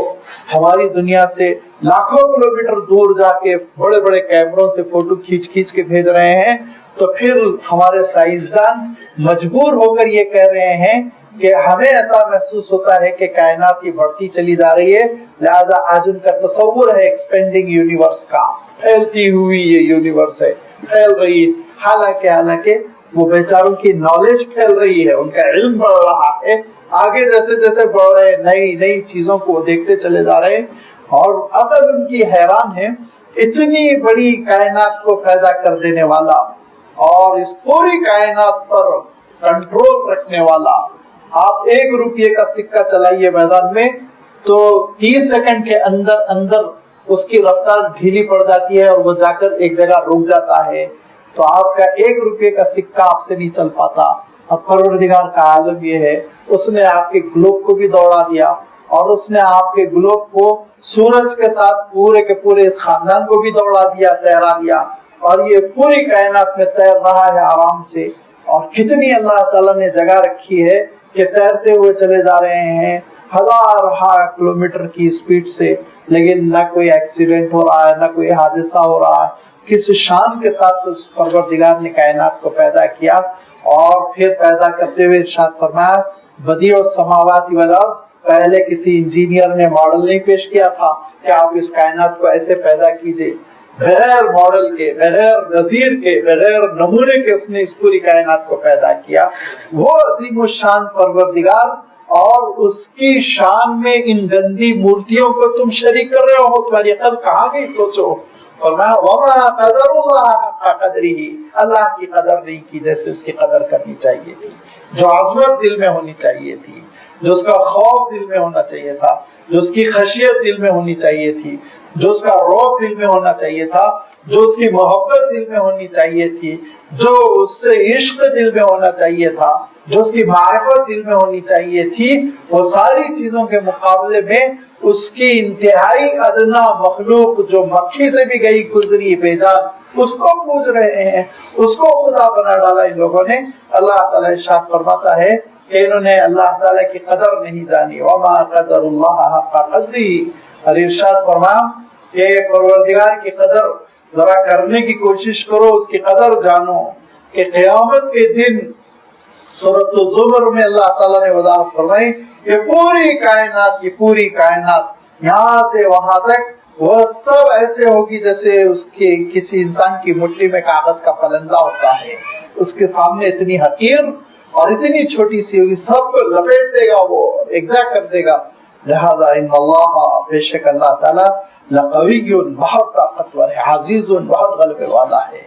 ہماری دنیا سے لاکھوں کلومیٹر دور جا کے بڑے بڑے کیمروں سے فوٹو کھینچ کے بھیج رہے ہیں۔ تو پھر ہمارے سائنسدان مجبور ہو کر یہ کہہ رہے ہیں کہ ہمیں ایسا محسوس ہوتا ہے کہ کائنات کی بڑھتی چلی جا رہی ہے، لہذا آج ان کا تصور ہے ایکسپینڈنگ یونیورس کا، پھیلتی ہوئی یہ یونیورس ہے، پھیل رہی ہے۔ حالانکہ وہ بیچاروں کی نالج پھیل رہی ہے، ان کا علم بڑھ رہا ہے، آگے جیسے جیسے بڑھ رہے نئی نئی چیزوں کو دیکھتے چلے جا رہے ہیں، اور عقل ان کی حیران ہے۔ اتنی بڑی کائنات کو پیدا کر دینے والا اور اس پوری کائنات پر کنٹرول رکھنے والا، آپ 1 روپے کا سکہ چلائیے میدان میں تو 30 سیکنڈ کے اندر اندر اس کی رفتار ڈھیلی پڑ جاتی ہے اور وہ جا کر ایک جگہ رک جاتا ہے۔ تو آپ کا 1 روپے کا سکہ آپ سے نہیں چل پاتا۔ اب پروردگار کا عالم یہ ہے، اس نے آپ کے گلوب کو بھی دوڑا دیا، اور اس نے آپ کے گلوب کو سورج کے ساتھ پورے کے پورے اس خاندان کو بھی دوڑا دیا، تیرا دیا، اور یہ پوری کائنات میں تیر رہا ہے آرام سے۔ اور کتنی اللہ تعالیٰ نے جگہ رکھی ہے کہ تیرتے ہوئے چلے جا رہے ہیں 1000 کلومیٹر کی سپیڈ سے، لیکن نہ کوئی ایکسیڈنٹ ہو رہا ہے، نہ کوئی حادثہ ہو رہا ہے۔ کس شان کے ساتھ اس پروردگار نے کائنات کو پیدا کیا، اور پھر پیدا کرتے ہوئے ارشاد فرمایا بدیع السماوات والارض، پہلے کسی انجینئر نے ماڈل نہیں پیش کیا تھا کہ آپ اس کائنات کو ایسے پیدا کیجئے، بغیر ماڈل کے، بغیر نظیر کے، بغیر نمونے کے اس نے اس پوری کائنات کو پیدا کیا۔ وہ عظیم الشان پروردگار، اور اس کی شان میں ان گندی مورتیوں کو تم شریک کر رہے ہو، تمہاری عقل کہاں گئی؟ سوچو۔ فرمایا وما قدر اللہ حق قدرہ، اللہ کی قدر نہیں کی جیسے اس کی قدر کرنی چاہیے تھی، جو عظمت دل میں ہونی چاہیے تھی، جو اس کا خوف دل میں ہونا چاہیے تھا، جو اس کی خشیت دل میں ہونی چاہیے تھی، جو اس کا رعب دل میں ہونا چاہیے تھا، جو اس کی محبت دل میں ہونی چاہیے تھی، جو اس سے عشق دل میں ہونا چاہیے تھا، جو اس کی معرفت دل میں ہونی چاہیے تھی، وہ ساری چیزوں کے مقابلے میں اس کی انتہائی ادنا مخلوق جو مکھی سے بھی گئی گزری بے جان، اس کو پوج رہے ہیں، اس کو خدا بنا ڈالا ان لوگوں نے۔ اللہ تعالیٰ ارشاد فرماتا ہے کہ انہوں نے اللہ تعالیٰ کی قدر نہیں جانی، وما قدر اللہ حق قدرہ، اور ارشاد فرمایا کہ پروردگار کی قدر ذرا کرنے کی کوشش کرو، اس کی قدر جانو کہ قیامت کے دن سورۃ الزمر میں اللہ تعالیٰ نے وضاحت فرمائی کہ یہ پوری کائنات یہاں سے وہاں تک وہ سب ایسے ہوگی جیسے اس کے کسی انسان کی مٹھی میں کاغذ کا پلندہ ہوتا ہے، اس کے سامنے اتنی حقیر اور اتنی چھوٹی سی ہوگی، سب کو لپیٹ دے گا، وہ ایگزیکٹ کر دے گا۔ لہذا ان اللہ، بے شک اللہ تعالیٰ لقوی، بہت طاقتور ہے، عزیز، بہت غلبے والا ہے۔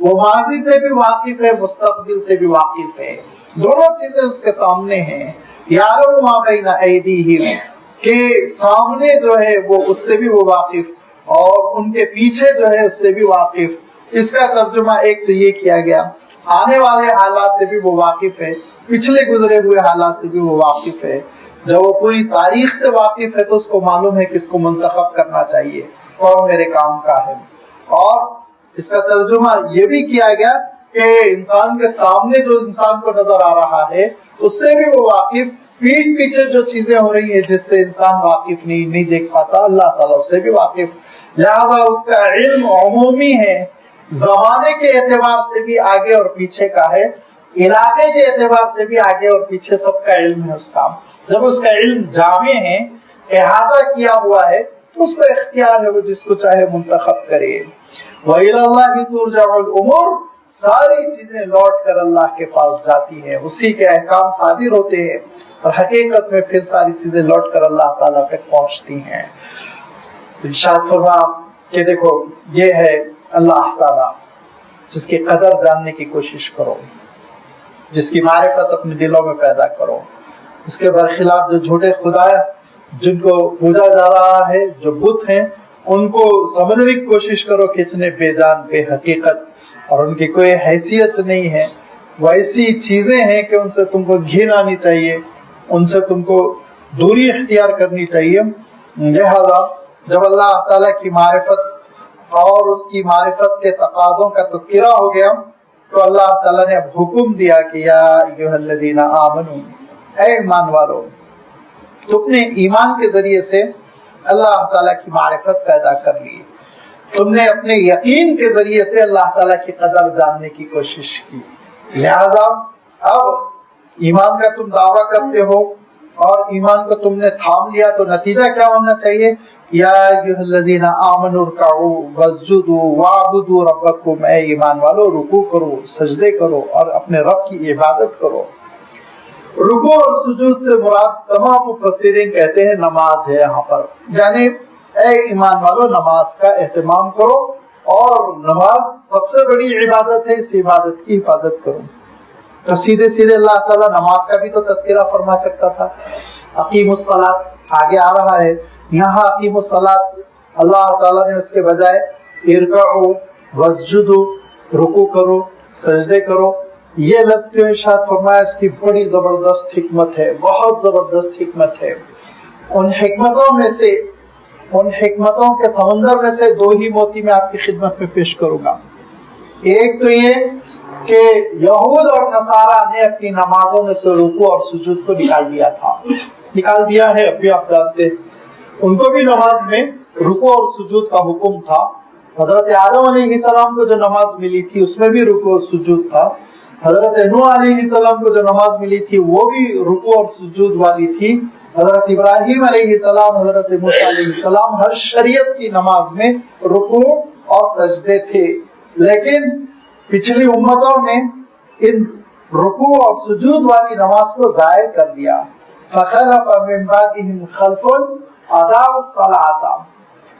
وہ ماضی سے بھی واقف ہے، مستقبل سے بھی واقف ہے، دونوں چیزیں اس کے سامنے ہیں۔ یعلم ما بین ایدیہم، کہ سامنے جو ہے وہ اس سے بھی وہ واقف، اور ان کے پیچھے جو ہے اس سے بھی واقف۔ اس کا ترجمہ ایک تو یہ کیا گیا، آنے والے حالات سے بھی وہ واقف ہے، پچھلے گزرے ہوئے حالات سے بھی وہ واقف ہے۔ جب وہ پوری تاریخ سے واقف ہے تو اس کو معلوم ہے کس کو منتخب کرنا چاہیے، کون میرے کام کا ہے۔ اور اس کا ترجمہ یہ بھی کیا گیا کہ انسان کے سامنے جو انسان کو نظر آ رہا ہے اس سے بھی وہ واقف، پیٹھ پیچھے جو چیزیں ہو رہی ہیں جس سے انسان واقف نہیں دیکھ پاتا، اللہ تعالیٰ اس سے بھی واقف، لہذا اس کا علم عمومی ہے، زمانے کے اعتبار سے بھی آگے اور پیچھے کا ہے، علاقے کے اعتبار سے بھی آگے اور پیچھے سب کا علم ہے اس کا۔ جب اس کا علم جامع ہے، احاطہ کیا ہوا ہے، تو اس کو اختیار ہے وہ جس کو چاہے منتخب کرے۔ وَإِلَى اللَّهِ تُرْجَعُ الْأُمُورُ، ساری چیزیں لوٹ کر اللہ کے پاس جاتی ہیں، اسی کے احکام صادر ہوتے ہیں، اور حقیقت میں پھر ساری چیزیں لوٹ کر اللہ تعالیٰ تک پہنچتی ہیں۔ ارشاد فرما کہ دیکھو یہ ہے اللہ تعالیٰ، جس کی قدر جاننے کی کوشش کرو، جس کی معرفت اپنے دلوں میں پیدا کرو، اس کے برخلاف جو جھوٹے خدا جن کو پوجا جا رہا ہے، جو بت ہیں، ان کو سمجھنے کی کوشش کرو کہ اتنے بے جان، بے حقیقت، اور ان کی کوئی حیثیت نہیں ہے، وہ ایسی چیزیں ہیں کہ ان سے تم کو گھن آنی چاہیے، ان سے تم کو دوری اختیار کرنی چاہیے۔ لہذا جب اللہ تعالیٰ کی معرفت اور اس کی معرفت کے تقاضوں کا تذکرہ ہو گیا تو اللہ تعالیٰ نے اب حکم دیا کہ یا ایھا الذین آمنو، اے ایمان والو، تم نے ایمان کے ذریعے سے اللہ تعالیٰ کی معرفت پیدا کر لی، تم نے اپنے یقین کے ذریعے سے اللہ تعالیٰ کی قدر جاننے کی کوشش کی، لہذا اب ایمان کا تم دعویٰ کرتے ہو اور ایمان کو تم نے تھام لیا تو نتیجہ کیا ہونا چاہیے؟ یا ایھا الذین آمنوا ارکعوا واسجدوا واعبدوا ربکم، اے ایمان والو رکوع کرو، سجدے کرو اور اپنے رب کی عبادت کرو۔ رکوع اور سجود سے مراد تمام مفسرین کہتے ہیں نماز ہے یہاں پر، یعنی اے ایمان والو نماز کا اہتمام کرو، اور نماز سب سے بڑی عبادت ہے، اس عبادت کی حفاظت کرو۔ تو سیدھے اللہ تعالیٰ نماز کا بھی تو تذکرہ فرما سکتا تھا، اقیم الصلاۃ آگے آ رہا ہے، یہاں اقیم الصلاۃ اللہ تعالیٰ نے اس کے بجائے ارکعوا واسجدوا، رکوع کرو سجدے کرو، یہ لفظ کیوں ارشاد فرمایا؟ اس کی بڑی زبردست حکمت ہے، بہت زبردست حکمت ہے۔ ان حکمتوں میں سے، ان حکمتوں کے سمندر میں سے دو ہی موتی میں آپ کی خدمت میں پیش کروں گا۔ ایک تو یہ کہ یہود اور نصارہ نے اپنی نمازوں میں سے رکوع اور سجود کو نکال دیا تھا، نکال دیا ہے، ابھی آپ جانتے ہیں۔ ان کو بھی نماز میں رکوع اور سجود کا حکم تھا۔ حضرت آدم علیہ السلام کو جو نماز ملی تھی اس میں بھی رکوع اور سجود تھا، حضرت نوح علیہ السلام کو جو نماز ملی تھی وہ بھی رکوع اور سجود والی تھی، حضرت ابراہیم علیہ السلام، حضرت موسیٰ علیہ السلام، ہر شریعت کی نماز میں رکوع اور سجدے تھے، لیکن پچھلی امتوں نے ان رکوع اور سجود والی نماز کو ضائع کر دیا۔ فخلف من بعدهم خلف اضاعوا الصلاۃ،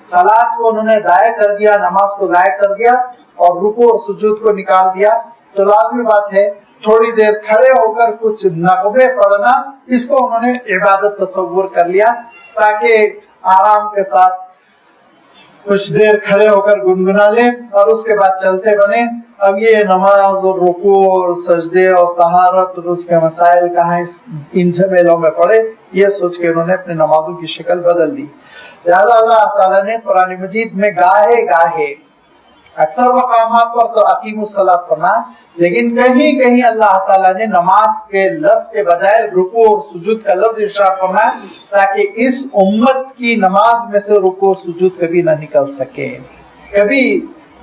صلاۃ کو انہوں نے ضائع کر دیا، نماز کو ضائع کر دیا اور رکوع اور سجود کو نکال دیا۔ تو لازمی بات ہے تھوڑی دیر کھڑے ہو کر کچھ نغمے پڑھنا، اس کو انہوں نے عبادت تصور کر لیا، تاکہ آرام کے ساتھ کچھ دیر کھڑے ہو کر گنگنا لیں اور اس کے بعد چلتے بنے۔ اب یہ نماز اور رکوع اور سجدے اور طہارت اور اس کے مسائل کہاں ان جھمیلوں میں پڑے، یہ سوچ کے انہوں نے اپنے نمازوں کی شکل بدل دی۔ لہذا اللہ تعالیٰ نے قرآن مجید میں گاہے گاہے، اکثر مقامات پر تو اقیم الصلاۃ فرمایا، لیکن کہیں کہیں اللہ تعالیٰ نے نماز کے لفظ کے بجائے رکوع اور سجود کا لفظ ارشاد فرمایا، تاکہ اس امت کی نماز میں سے رکوع اور سجود کبھی نہ نکل سکے، کبھی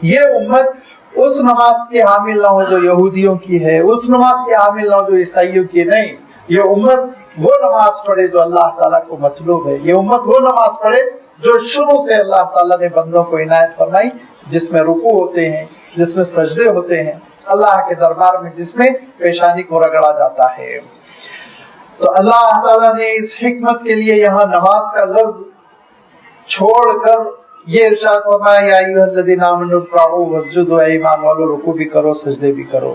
یہ امت اس نماز کے حامل نہ ہو جو یہودیوں کی ہے، اس نماز کے حامل نہ ہو جو عیسائیوں کی، نہیں، یہ امت وہ نماز پڑھے جو اللہ تعالیٰ کو مطلوب ہے، یہ امت وہ نماز پڑھے جو شروع سے اللہ تعالیٰ نے بندوں کو عنایت فرمائی، جس میں رکوع ہوتے ہیں، جس میں سجدے ہوتے ہیں، اللہ کے دربار میں جس میں پیشانی کو رگڑا جاتا ہے۔ تو اللہ تعالیٰ نے اس حکمت کے لیے یہاں نماز کا لفظ چھوڑ کر یہ ارشاد فرمایا یا ایھا الذین آمنوا ارکعوا واسجدوا، اے ایمان والو رکوع بھی کرو سجدے بھی کرو۔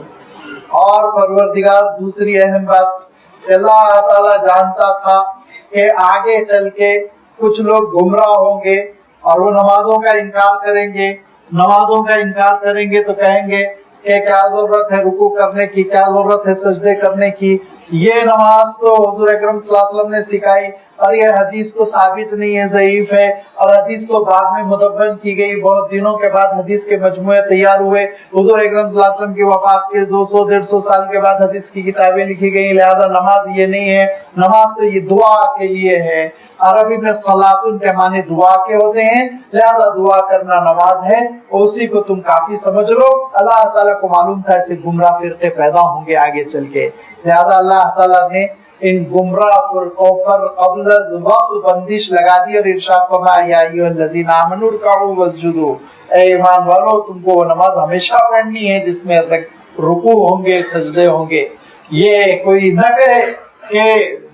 اور پروردگار دوسری اہم بات، اللہ تعالیٰ جانتا تھا کہ آگے چل کے کچھ لوگ گمراہ ہوں گے اور وہ نمازوں کا انکار کریں گے، نمازوں کا انکار کریں گے تو کہیں گے کہ کیا ضرورت ہے رکوع کرنے کی، کیا ضرورت ہے سجدے کرنے کی، یہ نماز تو حضور اکرم صلی اللہ علیہ وسلم نے سکھائی، اور یہ حدیث تو ثابت نہیں ہے، ضعیف ہے، اور حدیث تو بعد میں مدون کی گئی، بہت دنوں کے بعد حدیث کے مجموعے تیار ہوئے، حضور اکرم صلی اللہ علیہ وسلم کی وفات کے 200-150 سال کے بعد حدیث کی کتابیں لکھی گئی، لہذا نماز یہ نہیں ہے، نماز تو یہ دعا کے لیے ہے، عربی میں صلاۃ کے معنی دعا کے ہوتے ہیں، لہذا دعا کرنا نماز ہے، اسی کو تم کافی سمجھ لو۔ اللہ تعالیٰ کو معلوم تھا ایسے گمراہ فرقے پیدا ہوں گے آگے چل کے، لہذا اللہ تعالیٰ نے ان گمراہ فرقوں پر قبل از وقت بندش لگا دی اور ارشاد فرمایا یا ایھا الذین آمنوا ارکعوا واسجدوا، اے ایمان والو تم کو وہ نماز ہمیشہ پڑھنی ہے جس میں رکوع ہوں گے سجدے ہوں گے۔ یہ کوئی نہ کہے کہ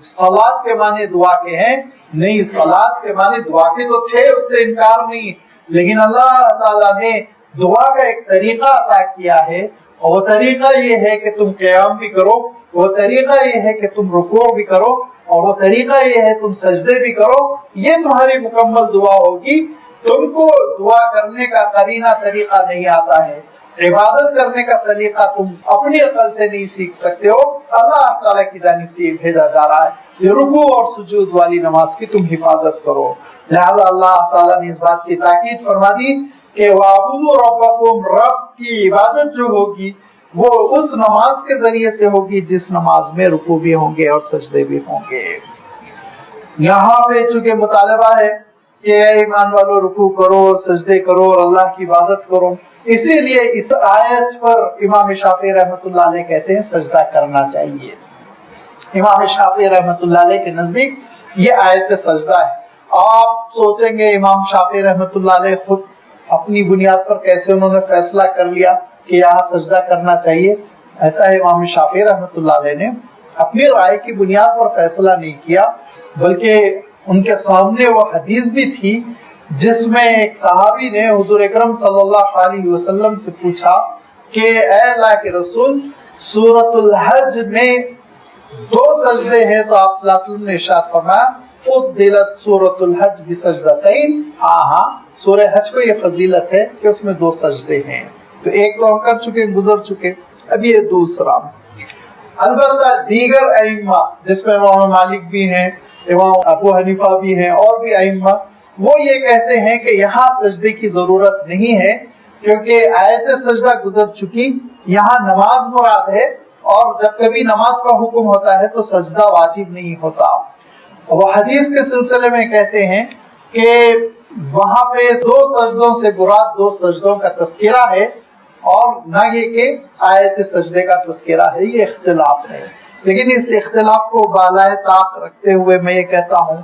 صلاۃ کے معنی دعا کے ہیں، نہیں، صلاۃ کے معنی دعا کے تو تھے، اس سے انکار نہیں، لیکن اللہ تعالیٰ نے دعا کا ایک طریقہ عطا کیا ہے، اور وہ طریقہ یہ ہے کہ تم قیام بھی کرو، وہ طریقہ یہ ہے کہ تم رکوع بھی کرو، اور وہ طریقہ یہ ہے تم سجدے بھی کرو، یہ تمہاری مکمل دعا ہوگی۔ تم کو دعا کرنے کا قرینہ طریقہ نہیں آتا ہے، عبادت کرنے کا سلیقہ تم اپنی عقل سے نہیں سیکھ سکتے ہو، اللہ تعالیٰ کی جانب سے یہ بھیجا جا رہا ہے، یہ رکوع اور سجود والی نماز کی تم حفاظت کرو۔ لہذا اللہ تعالیٰ نے اس بات کی تاکید فرما دی کہ وَاعْبُدُوا رَبَّكُمْ، رب کی عبادت جو ہوگی وہ اس نماز کے ذریعے سے ہوگی جس نماز میں رکوع بھی ہوں گے اور سجدے بھی ہوں گے۔ یہاں پہ چونکہ مطالبہ ہے کہ اے ایمان والو رکوع کرو اور سجدے کرو اور اللہ کی عبادت کرو، اسی لیے اس آیت پر امام شافعی رحمۃ اللہ علیہ کہتے ہیں سجدہ کرنا چاہیے۔ امام شافعی رحمۃ اللہ علیہ کے نزدیک یہ آیت سجدہ ہے۔ آپ سوچیں گے امام شافعی رحمۃ اللہ علیہ خود اپنی بنیاد پر کیسے انہوں نے فیصلہ کر لیا کہ یہاں سجدہ کرنا چاہیے؟ ایسا ہے، امام شافعی رحمۃ اللہ علیہ نے اپنی رائے کی بنیاد پر فیصلہ نہیں کیا، بلکہ ان کے سامنے وہ حدیث بھی تھی جس میں ایک صحابی نے حضور اکرم صلی اللہ علیہ وسلم سے پوچھا کہ اے اللہ کے رسول، سورۃ الحج میں 2 سجدے ہیں، تو آپ صلی اللہ علیہ وسلم نے ارشاد فرمایا فضلت سورۃ الحج بسجدتین، ہاں سورہ حج کو یہ فضیلت ہے کہ اس میں 2 سجدے ہیں، تو ایک تو ہم کر چکے، گزر چکے، اب یہ دوسرا۔ البتہ دیگر ائمہ جس میں امام مالک بھی ہیں، امام ابو حنیفہ بھی ہیں، اور بھی ائمہ، وہ یہ کہتے ہیں کہ یہاں سجدے کی ضرورت نہیں ہے، کیونکہ آیت سجدہ گزر چکی، یہاں نماز مراد ہے، اور جب کبھی نماز کا حکم ہوتا ہے تو سجدہ واجب نہیں ہوتا۔ وہ حدیث کے سلسلے میں کہتے ہیں کہ وہاں پہ 2 سجدوں سے مراد 2 سجدوں کا تذکرہ ہے، اور نہ یہ کہ آیت سجدے کا تذکرہ ہے، یہ اختلاف ہے۔ لیکن اس اختلاف کو بالائے طاق رکھتے ہوئے میں یہ کہتا ہوں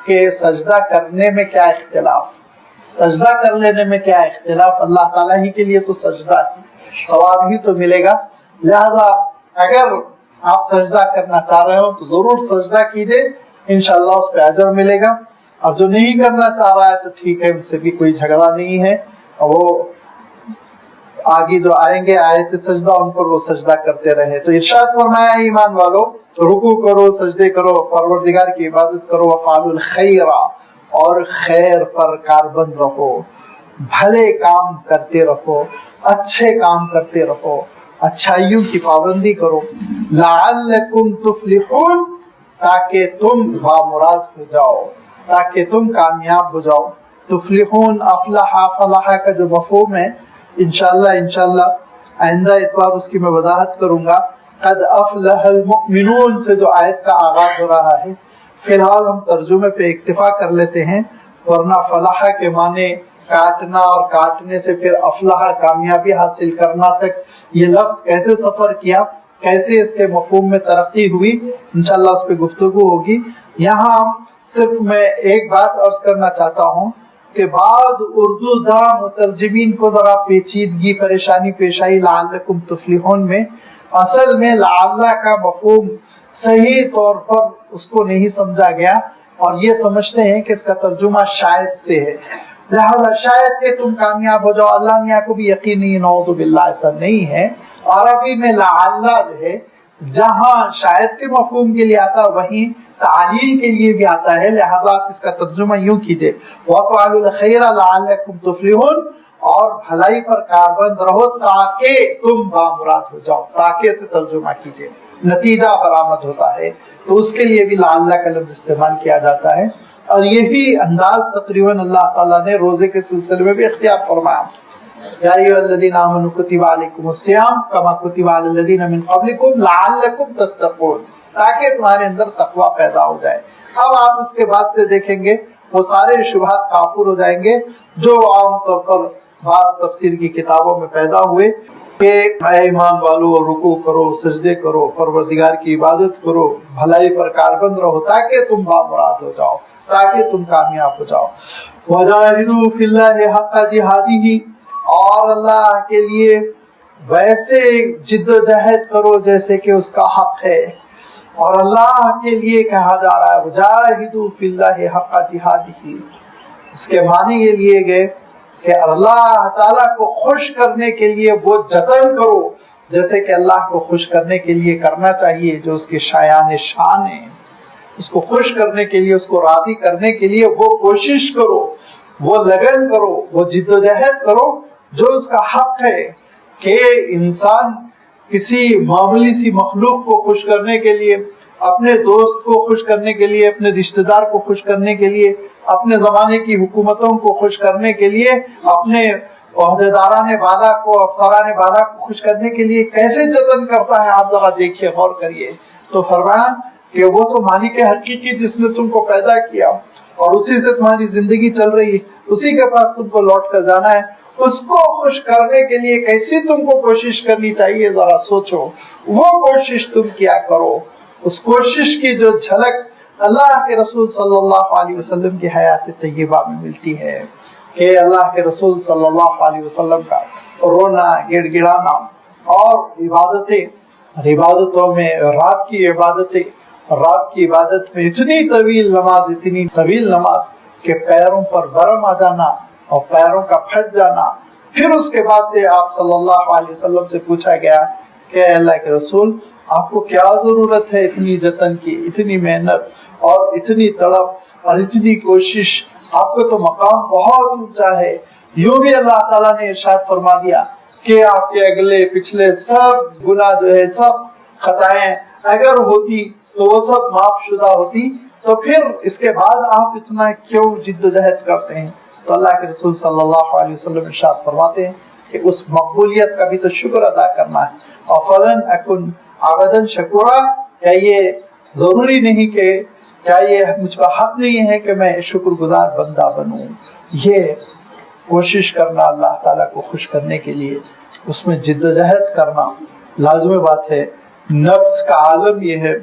کہ سجدہ کرنے میں کیا اختلاف، سجدہ کر لینے میں کیا اختلاف، اللہ تعالیٰ ہی کے لیے تو سجدہ ہے، ثواب ہی تو ملے گا، لہذا اگر آپ سجدہ کرنا چاہ رہے ہو تو ضرور سجدہ کیجئے، انشاءاللہ اس پہ اجر ملے گا، اور جو نہیں کرنا چاہ رہا ہے تو ٹھیک ہے، ان سے بھی کوئی جھگڑا نہیں ہے، وہ آگے جو آئیں گے آیت سجدہ ان پر وہ سجدہ کرتے رہے۔ تو ارشاد فرمایا ایمان والو رکوع کرو، سجدے کرو، پروردگار کی عبادت کرو، وفعلوا الخیر، اور خیر پر کاربند رہو، بھلے کام کرتے رہو، اچھے کام کرتے رہو، اچھائیوں کی پابندی کرو، لعلکم تفلحون، تاکہ تم بامراد ہو جاؤ، تاکہ تم کامیاب ہو جاؤ۔ تفلحون، افلح، فلاح کا جو مفہوم ہے، انشاءاللہ آئندہ اتوار اس کی میں وضاحت کروں گا۔ قد افلح المؤمنون سے جو آیت کا آغاز ہو رہا ہے، فی الحال ہم ترجمے پہ اکتفا کر لیتے ہیں، ورنہ فلاح کے معنی کاٹنا، اور کاٹنے سے پھر افلاح کامیابی حاصل کرنا تک یہ لفظ کیسے سفر کیا، کیسے اس کے مفہوم میں ترقی ہوئی، انشاءاللہ اس پہ گفتگو ہوگی۔ یہاں صرف میں ایک بات عرض کرنا چاہتا ہوں کہ بعض اردو داں مترجمین کو ذرا پیچیدگی پریشانی پیش آئی لعلکم تفلحون میں، اصل میں لعل کا مفہوم صحیح طور پر اس کو نہیں سمجھا گیا، اور یہ سمجھتے ہیں کہ اس کا ترجمہ شاید سے ہے، لہذا شاید کہ تم کامیاب ہو جاؤ. اللہ میاں کو بھی یقین نہیں, نعوذ باللہ ایسا نہیں ہے. عربی میں لعل جو ہے جہاں شاید کے مفہوم کے لیے آتا وہیں تعلیل کے لیے بھی آتا ہے, لہذا آپ اس کا ترجمہ یوں کیجئے وَافْعَلُوا الْخَيْرَ لَعَلَّكُمْ تُفْلِحُونَ, اور بھلائی پر کاربند رہو تاکہ تم بامراد ہو جاؤ. تاکہ سے ترجمہ کیجئے, نتیجہ برآمد ہوتا ہے, تو اس کے لیے بھی لعل کا لفظ استعمال کیا جاتا ہے. اور یہی انداز تقریباً اللہ تعالیٰ نے روزے کے سلسلے میں بھی اختیار فرمایا. یا ایھا الذین آمنوا کتب علیکم الصیام کما کتب علی الذین من قبلکم لعلکم تتقون, تاکہ تمہارے اندر تقوی پیدا ہو جائے. اب آپ اس کے بعد سے دیکھیں گے وہ سارے شبہات کافر ہو جائیں گے جو عام طور پر بعض تفسیر کی کتابوں میں پیدا ہوئے کہ اے ایمان والو رکوع کرو, سجدے کرو, پروردگار کی عبادت کرو, بھلائی پر کاربند رہو تاکہ تم بامراد ہو جاؤ, تاکہ تم کامیاب ہو جاؤ. وجاہدوا فی اللہ حق جہادہ, اور اللہ کے لیے ویسے جد و جہد کرو جیسے کہ اس کا حق ہے. اور اللہ کے لیے کہا جا رہا ہے وجاہدوا فی اللہ حق جہادہ, اس کے معنی یہ لیے گئے کہ اللہ تعالیٰ کو خوش کرنے کے لیے وہ جتن کرو جیسے کہ اللہ کو خوش کرنے کے لیے کرنا چاہیے, جو اس کے شایان شان ہیں. اس کو خوش کرنے کے لیے, اس کو راضی کرنے کے لیے وہ کوشش کرو, وہ لگن کرو, وہ جد و جہد کرو جو اس کا حق ہے. کہ انسان کسی معمولی سی مخلوق کو خوش کرنے کے لیے, اپنے دوست کو خوش کرنے کے لیے, اپنے رشتہ دار کو خوش کرنے کے لیے, اپنے زمانے کی حکومتوں کو خوش کرنے کے لیے, اپنے عہدیداران بالا کو, افسران بالا کو خوش کرنے کے لیے کیسے جتن کرتا ہے, آپ ذرا دیکھیے, غور کریے. تو فرمایا کہ وہ تو مالک حقیقی جس نے تم کو پیدا کیا اور اسی سے تمہاری زندگی چل رہی ہے, اسی کے پاس تم کو لوٹ کر جانا ہے. اس کو خوش کرنے کے لیے کیسی تم کو کوشش کرنی چاہیے, ذرا سوچو. وہ کوشش تم کیا کرو. اس کوشش کی جو جھلک اللہ کے رسول صلی اللہ علیہ وسلم کی حیات طیبہ میں ملتی ہے کہ اللہ کے رسول صلی اللہ علیہ وسلم کا رونا, گڑ گڑانا اور عبادتیں, عبادتوں میں رات کی عبادتیں, رات کی عبادت میں اتنی طویل نماز کہ پیروں پر برم آ جانا اور پیروں کا پھٹ جانا. پھر اس کے بعد سے آپ صلی اللہ علیہ وسلم سے پوچھا گیا کہ اللہ کے رسول آپ کو کیا ضرورت ہے اتنی جتن کی, اتنی محنت اور اتنی تڑپ اور اتنی کوشش, آپ کو تو مقام بہت اونچا ہے. یوں بھی اللہ تعالیٰ نے ارشاد فرما دیا کہ آپ کے اگلے پچھلے سب گناہ جو ہے, سب خطائیں اگر ہوتی تو وہ سب معاف شدہ ہوتی, تو پھر اس کے بعد آپ اتنا کیوں جد و جہد کرتے ہیں. تو اللہ کے رسول صلی اللہ علیہ وسلم ارشاد فرماتے ہیں کہ اس مقبولیت کا بھی تو شکر ادا کرنا ہے. اور فلن اکن عبدن شکورا, کیا یہ ضروری نہیں کہ کیا یہ مجھ پر حق نہیں ہے کہ میں شکر گزار بندہ بنوں. یہ کوشش کرنا اللہ تعالیٰ کو خوش کرنے کے لیے, اس میں جد و جہد کرنا لازمی بات ہے. نفس کا عالم یہ ہے,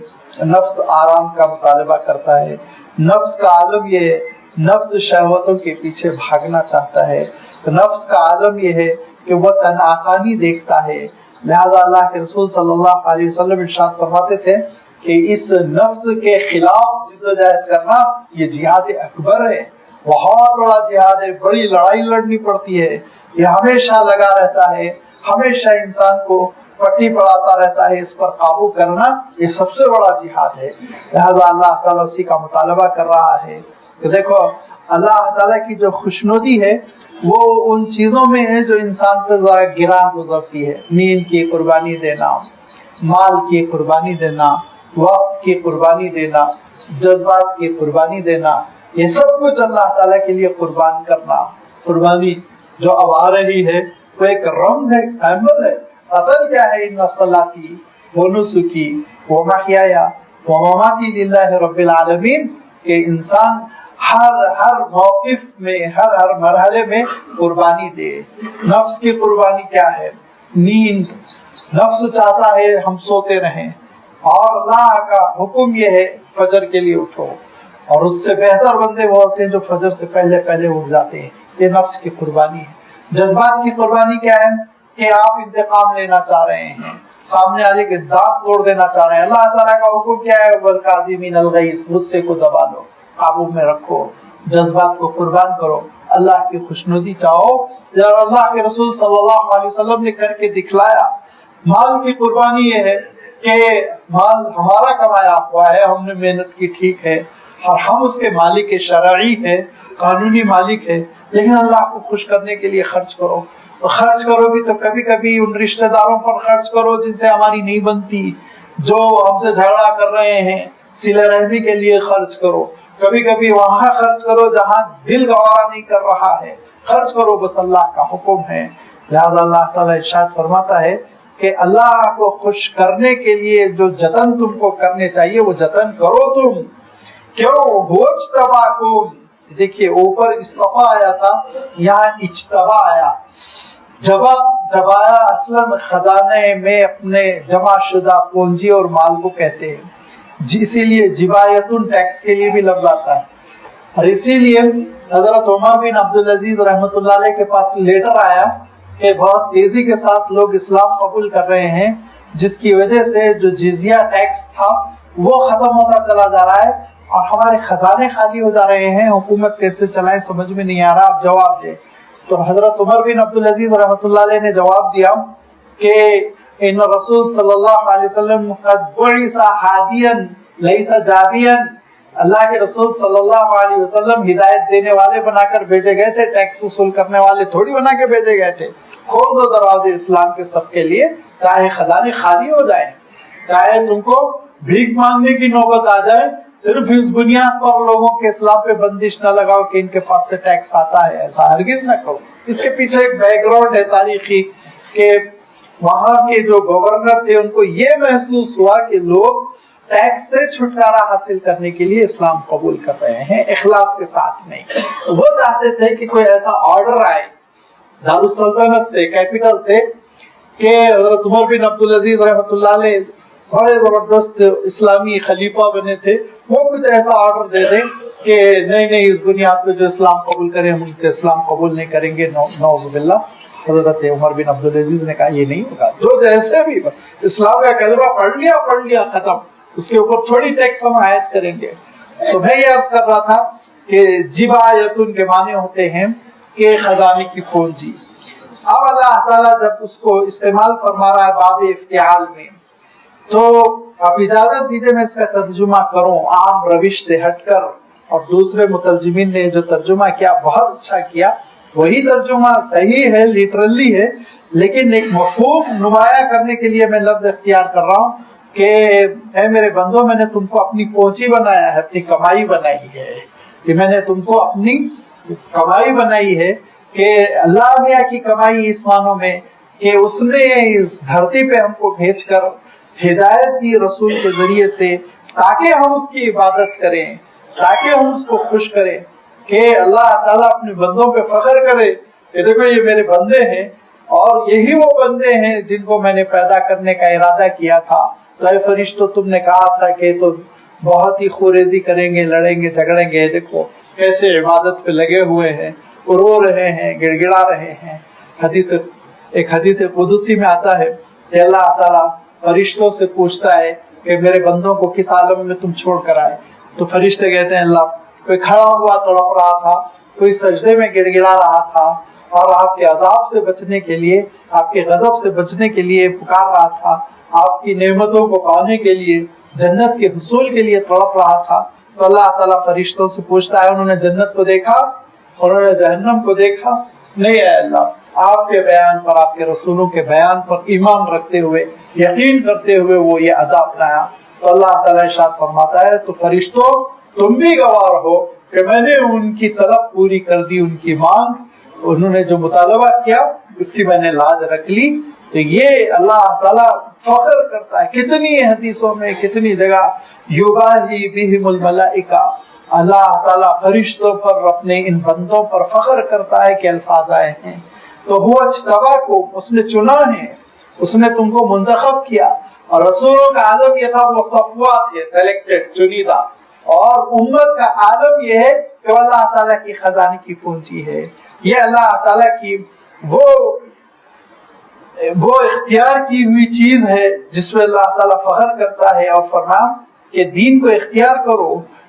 نفس آرام کا مطالبہ کرتا ہے. نفس کا عالم یہ ہے, نفس شہوتوں کے پیچھے بھاگنا چاہتا ہے. نفس کا عالم یہ ہے کہ وہ تن آسانی دیکھتا ہے. لہذا اللہ کے رسول صلی اللہ علیہ وسلم ارشاد فرماتے تھے کہ اس نفس کے خلاف جد و جہد کرنا یہ جہاد اکبر ہے, بہت بڑا جہاد ہے, بڑی لڑائی لڑنی پڑتی ہے. یہ ہمیشہ لگا رہتا ہے, ہمیشہ انسان کو پٹی پڑاتا رہتا ہے. اس پر قابو کرنا یہ سب سے بڑا جہاد ہے. لہذا اللہ تعالیٰ اسی کا مطالبہ کر رہا ہے کہ دیکھو اللہ تعالیٰ کی جو خوشنودی ہے وہ ان چیزوں میں ہے جو انسان پہ ذرا گران گزرتی ہے. نیند کی قربانی دینا, مال کی قربانی دینا, وقت کی قربانی دینا, جذبات کی قربانی دینا, یہ سب کچھ اللہ تعالیٰ کے لیے قربان کرنا. قربانی جو اب آ رہی ہے وہ ایک رمز ہے, ایک سیمبل ہے. اصل کیا ہے, ان صلاتی و نسکی و محیایا و مماتی للہ رب العالمین, کہ انسان ہر موقف میں, ہر مرحلے میں قربانی دے. نفس کی قربانی کیا ہے؟ نیند. نفس چاہتا ہے ہم سوتے رہیں, اور اللہ کا حکم یہ ہے فجر کے لیے اٹھو, اور اس سے بہتر بندے وہ ہوتے ہیں جو فجر سے پہلے اٹھ جاتے ہیں. یہ نفس کی قربانی ہے. جذبات کی قربانی کیا ہے کہ آپ انتقام لینا چاہ رہے ہیں, سامنے والے کے دانت توڑ دینا چاہ رہے ہیں. اللہ تعالیٰ کا حکم کیا ہے, وَالْقَاذِمِينَ الْغَيْظَ, غصے کو دبا لو, قابو میں رکھو, جذبات کو قربان کرو. اللہ کی خوشنودی چاہو، اور اللہ کے رسول صلی اللہ علیہ وسلم نے کر کے دکھلایا۔ مال کی قربانی یہ ہے کہ مال ہمارا کمایا ہوا ہے، ہم نے محنت کی، ٹھیک ہے، اور ہم اس کے مالک شرعی ہے، قانونی مالک ہے، لیکن اللہ کو خوش کرنے کے لیے خرچ کرو۔ خرچ کرو بھی تو کبھی کبھی ان رشتہ داروں پر خرچ کرو جن سے ہماری نہیں بنتی، جو ہم سے جھگڑا کر رہے ہیں، صلہ رحمی کے لیے خرچ کرو۔ کبھی کبھی وہاں خرچ کرو جہاں دل گوارا نہیں کر رہا ہے، خرچ کرو، بس اللہ کا حکم ہے۔ لہذا اللہ تعالیٰ ارشاد فرماتا ہے کہ اللہ کو خوش کرنے کے لیے جو جتن تم کو کرنے چاہیے وہ جتن کرو تم۔ کیوں؟ هو اجتباکم، دیکھیے اوپر اصطفیٰ آیا تھا، یہاں اجتبا آیا۔ جب آیا اصلاً خزانے میں اپنے جمع شدہ پونجی اور مال کو کہتے ہیں، اسی لیے جبایتن ٹیکس کے لیے بھی لفظ آتا ہے، اور اسی لیے حضرت عمر بن عبدالعزیز رحمۃ اللہ علیہ کے پاس لیٹر آیا کہ بہت تیزی کے ساتھ لوگ اسلام قبول کر رہے ہیں، جس کی وجہ سے جو جزیہ ٹیکس تھا وہ ختم ہوتا چلا جا رہا ہے اور ہمارے خزانے خالی ہو جا رہے ہیں، حکومت کیسے چلائیں سمجھ میں نہیں آ رہا، آپ جواب دیں۔ تو حضرت عمر بن عبدالعزیز رحمۃ اللہ علیہ نے جواب دیا کہ ان رسول صلی اللہ علیہ وسلم قد بعث ہادیا لیس جابیا، اللہ کے رسول صلی اللہ علیہ وسلم ہدایت دینے والے بنا کر بھیجے گئے تھے، ٹیکس وصول کرنے والے تھوڑی بنا کے بھیجے گئے تھے۔ کھول دو دروازے اسلام کے سب کے لیے، چاہے خزانے خالی ہو جائیں، چاہے تم کو بھیک مانگنے کی نوبت آ جائے، صرف اس بنیاد پر لوگوں کے اسلام پہ بندش نہ لگاؤ کہ ان کے پاس سے ٹیکس آتا ہے، ایسا ہرگز نہ کرو۔ اس کے پیچھے ایک بیک گراؤنڈ ہے تاریخی کہ وہاں کے جو گورنر تھے ان کو یہ محسوس ہوا کہ لوگ ٹیکس سے چھٹکارا حاصل کرنے کے لیے اسلام قبول کر رہے ہیں، اخلاص کے ساتھ نہیں۔ وہ چاہتے تھے کہ کوئی ایسا آرڈر آئے دارالسلطنت سے، کیپٹل سے، کہ حضرت عمر بن عبدالعزیز رحمۃ اللہ علیہ بڑے زبردست اسلامی خلیفہ بنے تھے، وہ کچھ ایسا آرڈر دے دیں کہ نہیں اس بنیاد پہ جو اسلام قبول کریں ہم ان کے اسلام قبول نہیں کریں گے، نعوذ باللہ۔ حضرت عمر بن عبدالعزیز نے کہا یہ نہیں ہوگا، جو جیسے بھی اسلام کا کلمہ پڑھ لیا ختم، اس کے اوپر تھوڑی ٹیکس ہم عائد کریں گے۔ تو میں یہ عرض کر رہا تھا کہ جبایتن کے معنی ہوتے ہیں کہ خزانے کی پونجی۔ اب اللہ تعالیٰ جب اس کو استعمال فرما رہا ہے باب افتعال میں، تو اب اجازت دیجئے میں اس کا ترجمہ کروں عام روش سے ہٹ کر، اور دوسرے مترجمین نے جو ترجمہ کیا بہت اچھا کیا، وہی ترجمہ صحیح ہے، لیٹرلی ہے، لیکن ایک مفہوم نمایاں کرنے کے لیے میں لفظ اختیار کر رہا ہوں کہ اے میرے بندو، میں نے تم کو اپنی پونجی بنایا ہے، اپنی کمائی بنائی ہے، کہ میں نے تم کو اپنی کمائی بنائی ہے، کہ اللہ میاں کی کمائی اس معنوں میں کہ اس نے اس دھرتی پہ ہم کو بھیج کر ہدایت دی رسول کے ذریعے سے، تاکہ ہم اس کی عبادت کریں، تاکہ ہم اس کو خوش کریں، کہ اللہ تعالیٰ اپنے بندوں پہ فخر کرے کہ دیکھو یہ میرے بندے ہیں، اور یہی وہ بندے ہیں جن کو میں نے پیدا کرنے کا ارادہ کیا تھا۔ تو اے فرشتوں، تم نے کہا تھا کہ تو بہت ہی خوریزی کریں گے، لڑیں گے، جھگڑیں گے، دیکھو کیسے عبادت پہ لگے ہوئے ہیں، رو رہے ہیں، گڑ گڑا رہے ہیں۔ ایک حدیث قدسی میں آتا ہے کہ اللہ تعالیٰ فرشتوں سے پوچھتا ہے کہ میرے بندوں کو کس عالم میں تم چھوڑ کر آئے؟ تو فرشتے کہتے ہیں اللہ، کوئی کھڑا ہوا تڑپ رہا تھا، کوئی سجدے میں گڑ گڑا رہا تھا، اور آپ کے عذاب سے بچنے کے لیے، آپ کے غضب سے بچنے کے لیے پکار رہا تھا، آپ کی نعمتوں کو پانے کے لیے، جنت کے حصول کے لیے تڑپ رہا تھا۔ تو اللہ تعالیٰ فرشتوں سے پوچھتا ہے انہوں نے جنت کو دیکھا، انہوں نے جہنم کو دیکھا؟ نہیں اے اللہ، آپ کے بیان پر، آپ کے رسولوں کے بیان پر ایمان رکھتے ہوئے، یقین کرتے ہوئے وہ یہ ادا اپنایا۔ تو اللہ تعالیٰ ارشاد فرماتا ہے تو فرشتوں تم بھی گواہ ہو کہ میں نے ان کی طلب پوری کر دی، ان کی مانگ، انہوں نے جو مطالبہ کیا اس کی میں نے لاج رکھ لی۔ تو یہ اللہ تعالیٰ فخر کرتا ہے، کتنی حدیثوں میں، کتنی جگہ یباہی بہم الملائکہ، اللہ تعالیٰ فرشتوں پر، اپنے ان بندوں پر فخر کرتا ہے کہ الفاظ آئے ہیں۔ تو ہوا اجتباکم، اس نے چنا ہے، اس نے تم کو منتخب کیا، اور رسولوں کا عالم یہ تھا وہ صفوات ہے، سلیکٹڈ، چنیدہ، اور امت کا عالم یہ ہے کہ اللہ تعالیٰ کی خزانے کی پونجی ہے۔ یہ اللہ تعالیٰ کی وہ اختیار کی ہوئی چیز ہے جس میں اللہ تعالیٰ فخر کرتا ہے، اور فرمایا کہ دین کو اختیار کرو،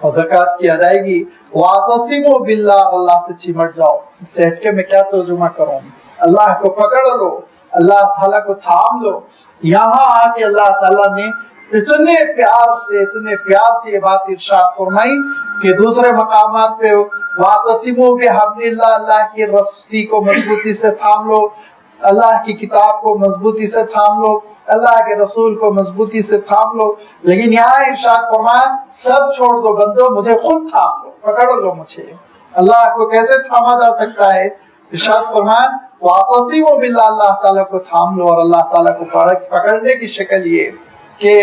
اور زکات کی ادائیگی، واعتصموا باللہ، اللہ سے چمٹ جاؤ۔ اس سے ہٹ کے میں کیا ترجمہ کروں؟ اللہ کو پکڑ لو، اللہ تعالیٰ کو تھام لو۔ یہاں آ کے اللہ تعالیٰ نے اتنے پیار سے یہ بات ارشاد فرمائی کہ دوسرے مقامات پہ واعتصموا بحبل اللہ، اللہ کی رسی کو مضبوطی سے تھام لو، اللہ کی کتاب کو مضبوطی سے تھام لو، اللہ کے رسول کو مضبوطی سے تھام لو۔ لیکن یہاں ارشاد فرمایا سب چھوڑ دو بندو، مجھے خود تھام لو، پکڑ لو مجھے۔ اللہ کو کیسے تھاما جا سکتا ہے؟ ارشاد فرمایا واعتصموا باللہ، اللہ تعالیٰ کو تھام لو، اور اللہ تعالیٰ کو پکڑنے کی شکل یہ کہ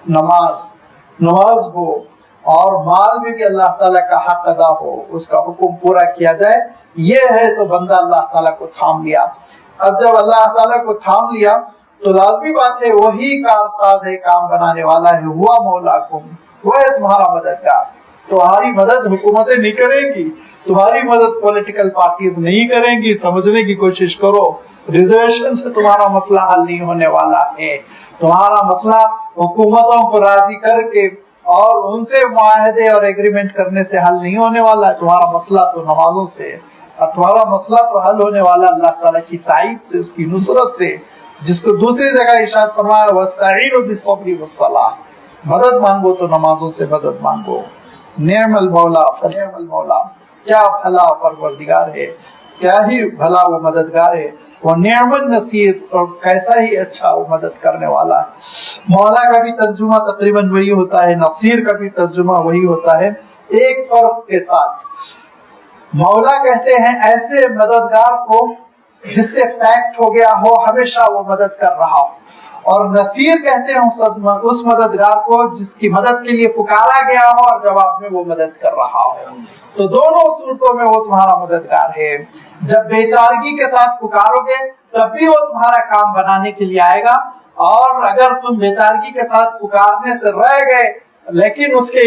نماز ہو اور مال میں بھی اللہ تعالیٰ کا حق ادا ہو، اس کا حکم پورا کیا جائے، یہ ہے تو بندہ اللہ تعالیٰ کو تھام لیا۔ اب جب اللہ تعالیٰ کو تھام لیا تو لازمی بات ہے وہی کارساز ہے، کام بنانے والا ہے، ہوا مولاکم، وہ ہے تمہارا مددگار۔ تمہاری مدد حکومتیں نہیں کریں گی، تمہاری مدد پولیٹیکل پارٹیز نہیں کریں گی۔ سمجھنے کی کوشش کرو، ریزرویشن سے تمہارا مسئلہ حل نہیں ہونے والا ہے۔ تمہارا مسئلہ حکومتوں کو راضی کر کے اور ان سے معاہدے اور ایگریمنٹ کرنے سے حل نہیں ہونے والا ہے۔ تمہارا مسئلہ تو نمازوں سے، اور تمہارا مسئلہ تو حل ہونے والا اللہ تعالیٰ کی تائید سے، اس کی نصرت سے، جس کو دوسری جگہ ارشاد فرمایا وَاسْتَعِينُوا بِالصَّبْرِ وَالصَّلَاةِ، مدد مانگو تو نمازوں سے مدد مانگو۔ نعم المولا فنعم المولا، کیا بھلا پروردگار ہے، کیا ہی بھلا وہ مددگار ہے، وہ نعم النصیر، اور کیسا ہی اچھا وہ مدد کرنے والا ہے۔ مولا کا بھی ترجمہ تقریباً وہی ہوتا ہے، نصیر کا بھی ترجمہ وہی ہوتا ہے، ایک فرق کے ساتھ۔ مولا کہتے ہیں ایسے مددگار کو جس سے پیکٹ ہو گیا ہو، ہمیشہ وہ مدد کر رہا ہو، اور نصیر کہتے ہیں اس مددگار کو جس کی مدد کے لیے پکارا گیا ہو اور جواب میں وہ مدد کر رہا ہو۔ تو دونوں صورتوں میں وہ تمہارا مددگار ہے۔ جب بے چارگی کے ساتھ پکارو گے تب بھی وہ تمہارا کام بنانے کے لیے آئے گا، اور اگر تم بے چارگی کے ساتھ پکارنے سے رہ گئے لیکن اس کے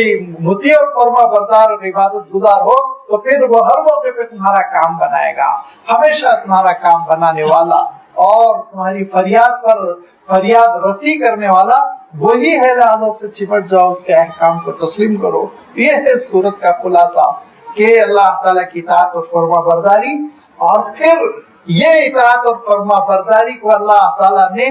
مطیع اور فرما بردار اور عبادت گزار ہو تو پھر وہ ہر موقع پہ تمہارا کام بنائے گا، ہمیشہ تمہارا کام بنانے والا اور تمہاری فریاد پر فریاد رسی کرنے والا وہی ہے۔ لہذا سے چپٹ جاؤ، اس کے احکام کو تسلیم کرو۔ یہ ہے سورت کا خلاصہ کہ اللہ تعالیٰ کی اطاعت اور فرما برداری، اور پھر یہ اطاعت اور فرما برداری کو اللہ تعالیٰ نے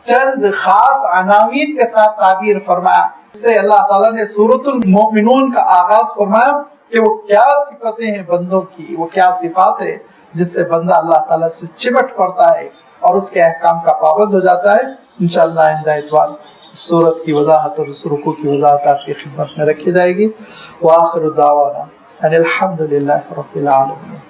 چند خاص عناوین کے ساتھ تعبیر فرمایا۔ اس سے اللہ تعالیٰ نے سورۃ المؤمنون کا آغاز فرمایا کہ وہ کیا صفتیں ہیں بندوں کی، وہ کیا صفات ہے جس سے بندہ اللہ تعالیٰ سے چمٹ پڑتا ہے اور اس کے احکام کا پابند ہو جاتا ہے۔ انشاءاللہ آئندہ اتوار سورت کی وضاحت اور اس رکوع کی وضاحت آپ کی خدمت میں رکھی جائے گی۔ وآخر دعوانا ان الحمد للہ رب العالمین۔